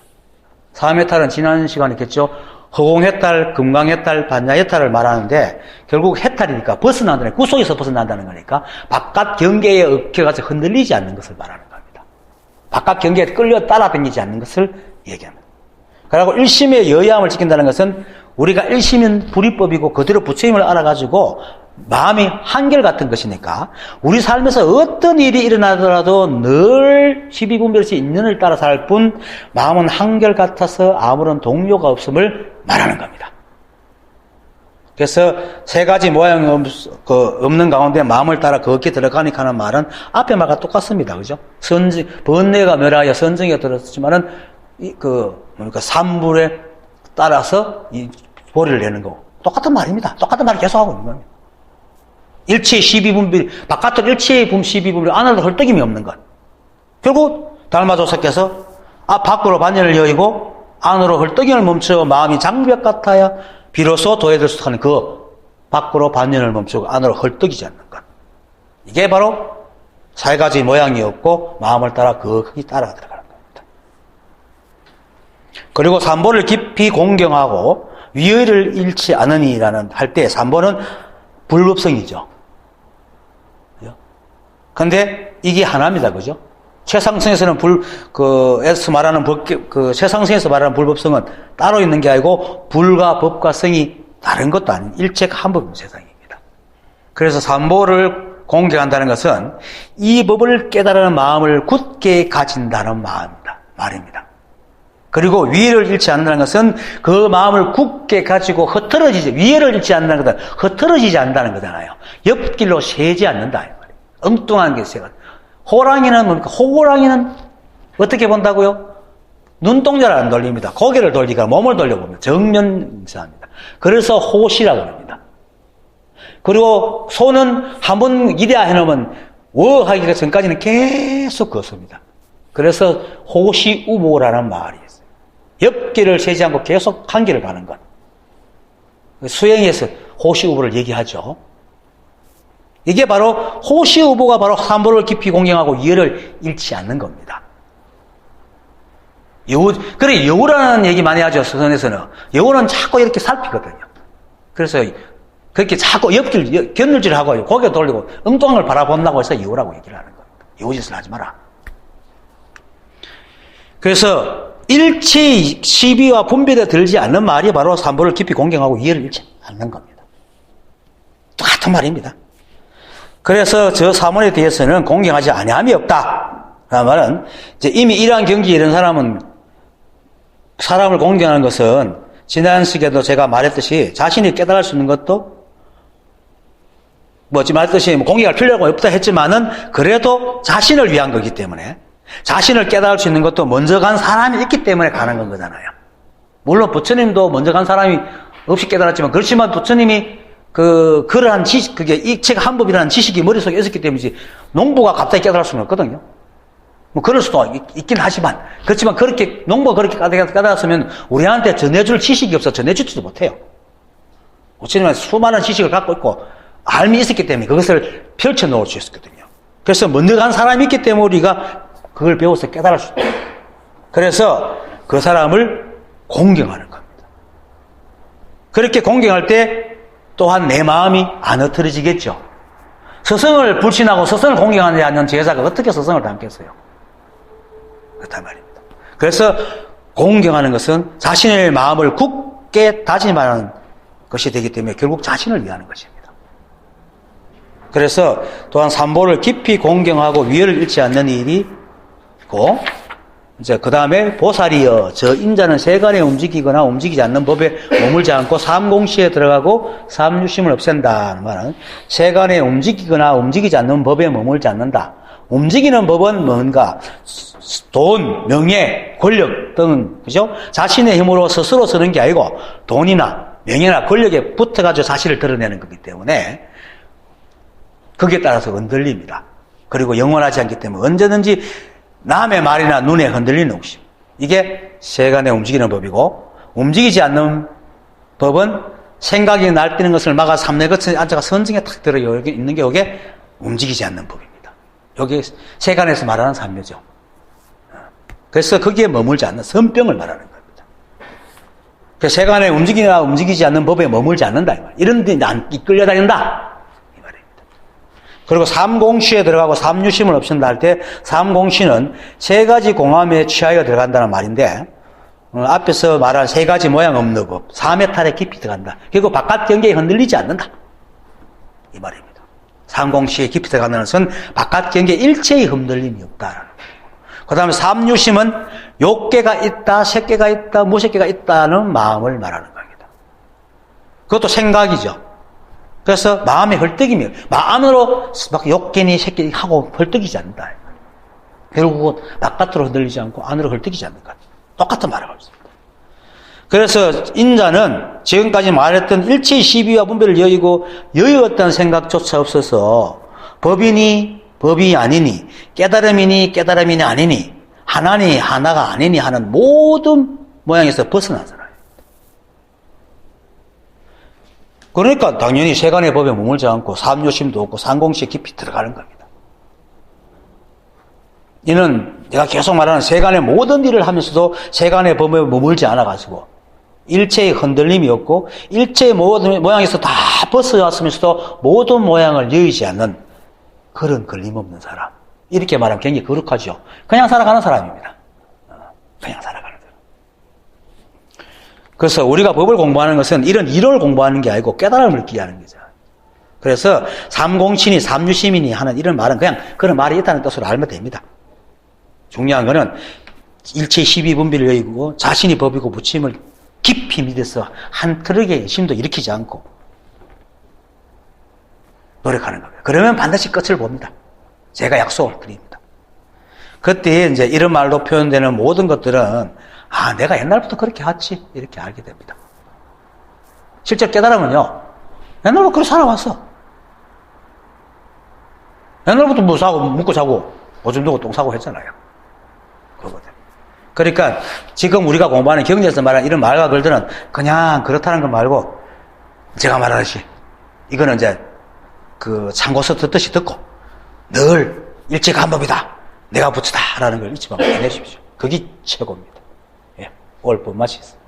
삼해탈은 지난 시간에 했겠죠. 허공해탈, 금강해탈, 반야해탈을 말하는데 결국 해탈이니까 벗어난다는 구 속에서 벗어난다는 거니까 바깥 경계에 얽혀가서 흔들리지 않는 것을 말하는 겁니다. 바깥 경계에 끌려 따라다니지 않는 것을 얘기합니다. 그리고 일심의 여야함을 지킨다는 것은 우리가 일심은 불이법이고 그대로 부처님을 알아가지고 마음이 한결같은 것이니까 우리 삶에서 어떤 일이 일어나더라도 늘 시비분별시 인연을 따라 살 뿐 마음은 한결같아서 아무런 동요가 없음을 말하는 겁니다. 그래서 세 가지 모양이 없는 가운데 마음을 따라 거기에 들어가니까 하는 말은 앞에 말과 똑같습니다. 그죠? 번뇌가 멸하여 선정에 들었지만은 삼불에 따라서 이 보리를 내는 거고 똑같은 말입니다. 똑같은 말을 계속하고 있는 겁니다. 일체의 시비분별, 바깥으로 일체의 시비분별, 안으로 헐떡임이 없는 것. 결국 달마조사께서 밖으로 반열을 여의고 안으로 헐떡임을 멈추어 마음이 장벽 같아야 비로소 도해될 수 있는 그 밖으로 반열을 멈추고 안으로 헐떡이지 않는 것. 이게 바로 4 가지 모양이 없고 마음을 따라 거기 따라 들어가는 겁니다. 그리고 삼보를 깊이 공경하고 위의를 잃지 않으니라는 할 때 삼보는 불법성이죠. 근데 이게 하나입니다. 그죠? 최상승에서는 에서 말하는 최상승에서 말하는 불법성은 따로 있는 게 아니고 불과 법과 성이 다른 것도 아닌 일체가 한 법인 세상입니다. 그래서 삼보를 공경한다는 것은 이 법을 깨달은 마음을 굳게 가진다는 말입니다. 그리고 위를 잃지 않는다는 것은 그 마음을 굳게 가지고 위를 잃지 않는다는 것은 흐트러지지 않는다는 거잖아요. 옆길로 새지 않는다. 엉뚱한 게 있어요. 호랑이는 뭡니까? 호랑이는 어떻게 본다고요? 눈동자를 안 돌립니다. 고개를 돌리거나 몸을 돌려봅니다. 정면 인사합니다. 그래서 호시라고 합니다. 그리고 소는 한번 이래야 해놓으면 하기가 전까지는 계속 걷습니다. 그래서 호시우보라는 말이 있어요. 옆길을 세지 않고 계속 한 길을 가는 것. 수행에서 호시우보를 얘기하죠. 이게 바로 호시우보가 바로 삼보를 깊이 공경하고 위를 잃지 않는 겁니다. 여우라는 얘기 많이 하죠. 서선에서는 여우는 자꾸 이렇게 살피거든요. 그래서 그렇게 자꾸 옆길 견눌질하고 고개 돌리고 엉뚱한 걸 바라본다고 해서 여우라고 얘기를 하는 겁니다. 여우짓을 하지 마라. 그래서 일체 시비와 분별에 들지 않는 말이 바로 삼보를 깊이 공경하고 위를 잃지 않는 겁니다. 똑같은 말입니다. 그래서 저 사문에 대해서는 공경하지 아니함이 없다. 라는 말은 이제 이미 이러한 경지에 이런 사람을 공경하는 것은 지난 시간에도 제가 말했듯이 자신이 깨달을 수 있는 것도 말했듯이 공경할 필요가 없다 했지만은 그래도 자신을 위한 거기 때문에 자신을 깨달을 수 있는 것도 먼저 간 사람이 있기 때문에 가는 건 거잖아요. 물론 부처님도 먼저 간 사람이 없이 깨달았지만 그렇지만 부처님이 그러한 지식, 그게 이 책 한 법이라는 지식이 머릿속에 있었기 때문이지, 농부가 갑자기 깨달을 수는 없거든요. 그럴 수도 있긴 하지만, 그렇지만 농부가 그렇게 깨달았으면 우리한테 전해줄 지식이 없어 전해주지도 못해요. 부처님은 수많은 지식을 갖고 있고, 알미 있었기 때문에 그것을 펼쳐 놓을 수 있었거든요. 그래서 먼저 간 사람이 있기 때문에 우리가 그걸 배워서 깨달을 수 있어요. 그래서 그 사람을 공경하는 겁니다. 그렇게 공경할 때 또한 내 마음이 안 흐트러지겠죠. 스승을 불신하고 스승을 공경하지 않는 제자가 어떻게 스승을 닮겠어요? 그렇단 말입니다. 그래서 공경하는 것은 자신의 마음을 굳게 다짐하는 것이 되기 때문에 결국 자신을 위하는 것입니다. 그래서 또한 삼보를 깊이 공경하고 위를 잃지 않는 일이 있고, 이제 그 다음에 보살이여 저 인자는 세간에 움직이거나 움직이지 않는 법에 머물지 않고 삼공시에 들어가고 삼유심을 없앤다는 말은 세간에 움직이거나 움직이지 않는 법에 머물지 않는다. 움직이는 법은 뭔가 돈, 명예, 권력 등은 그죠? 자신의 힘으로 스스로 쓰는 게 아니고 돈이나 명예나 권력에 붙어가지고 자신을 드러내는 거기 때문에 거기에 따라서 흔들립니다. 그리고 영원하지 않기 때문에 언제든지 남의 말이나 눈에 흔들리는 욕심. 이게 세간에 움직이는 법이고, 움직이지 않는 법은 생각이 날뛰는 것을 막아 삼내 거쳐 앉아가 선증에 탁 들어 여기 있는 게 이게 움직이지 않는 법입니다. 여기 세간에서 말하는 삼묘죠. 그래서 거기에 머물지 않는 선병을 말하는 겁니다. 그래서 세간에 움직이나 움직이지 않는 법에 머물지 않는다. 이런 데 안 이끌려 다닌다. 그리고 삼공시에 들어가고 삼유심을 없앤다 할 때 삼공시는 세 가지 공함에 취하여 들어간다는 말인데 앞에서 말한 세 가지 모양 없는 법, 삼해탈에 깊이 들어간다. 그리고 바깥 경계에 흔들리지 않는다. 이 말입니다. 삼공시에 깊이 들어간다는 것은 바깥 경계에 일체의 흔들림이 없다라는 거예요. 그 다음에 삼유심은 욕계가 있다, 색계가 있다, 무색계가 있다는 마음을 말하는 겁니다. 그것도 생각이죠. 그래서 마음의 헐떡임이에요. 마음으로 막 욕견이 새끼 하고 헐떡이지 않는다. 결국은 바깥으로 흔들리지 않고 안으로 헐떡이지 않는 것. 똑같은 말을 하고 있습니다. 그래서 인자는 지금까지 말했던 일체의 시비와 분별을 여의었다는 생각조차 없어서 법이니 법이 아니니 깨달음이니 깨달음이 아니니 하나니 하나가 아니니 하는 모든 모양에서 벗어난 사람. 그러니까 당연히 세간의 법에 머물지 않고 삼요심도 없고 삼공시에 깊이 들어가는 겁니다. 이는 내가 계속 말하는 세간의 모든 일을 하면서도 세간의 범위에 머물지 않아가지고 일체의 흔들림이 없고 일체의 모든 모양에서 다 벗어났으면서도 모든 모양을 여의지 않는 그런 걸림없는 사람. 이렇게 말하면 굉장히 거룩하죠. 그냥 살아가는 사람입니다. 그냥 살아가는 사람. 그래서 우리가 법을 공부하는 것은 이런 이론을 공부하는 게 아니고 깨달음을 얻기 위한 거죠. 그래서 삼공신이 삼유시민이 하는 이런 말은 그냥 그런 말이 있다는 뜻으로 알면 됩니다. 중요한 거는 일체 12분비를 여의고 자신이 법이고 부침을 깊이 믿어서 한 트럭의 심도 일으키지 않고 노력하는 겁니다. 그러면 반드시 끝을 봅니다. 제가 약속을 드립니다. 그때 이제 이런 말로 표현되는 모든 것들은 아, 내가 옛날부터 그렇게 했지 이렇게 알게 됩니다. 실제 깨달으면요, 옛날부터 그렇게 살아왔어. 옛날부터 뭐 사고, 묵고 자고, 오줌 두고 똥 사고 했잖아요. 그거거든. 그러니까 지금 우리가 공부하는 경제에서 말하는 이런 말과 글들은 그냥 그렇다는 거 말고 제가 말하듯이 이거는 이제 그 참고서 듣듯이 듣고 늘 일체감법이다. 내가 부처다. 라는 걸 잊지 말고 해내십시오. 그게 최고입니다. 예, 오늘 본맛이 있습니다.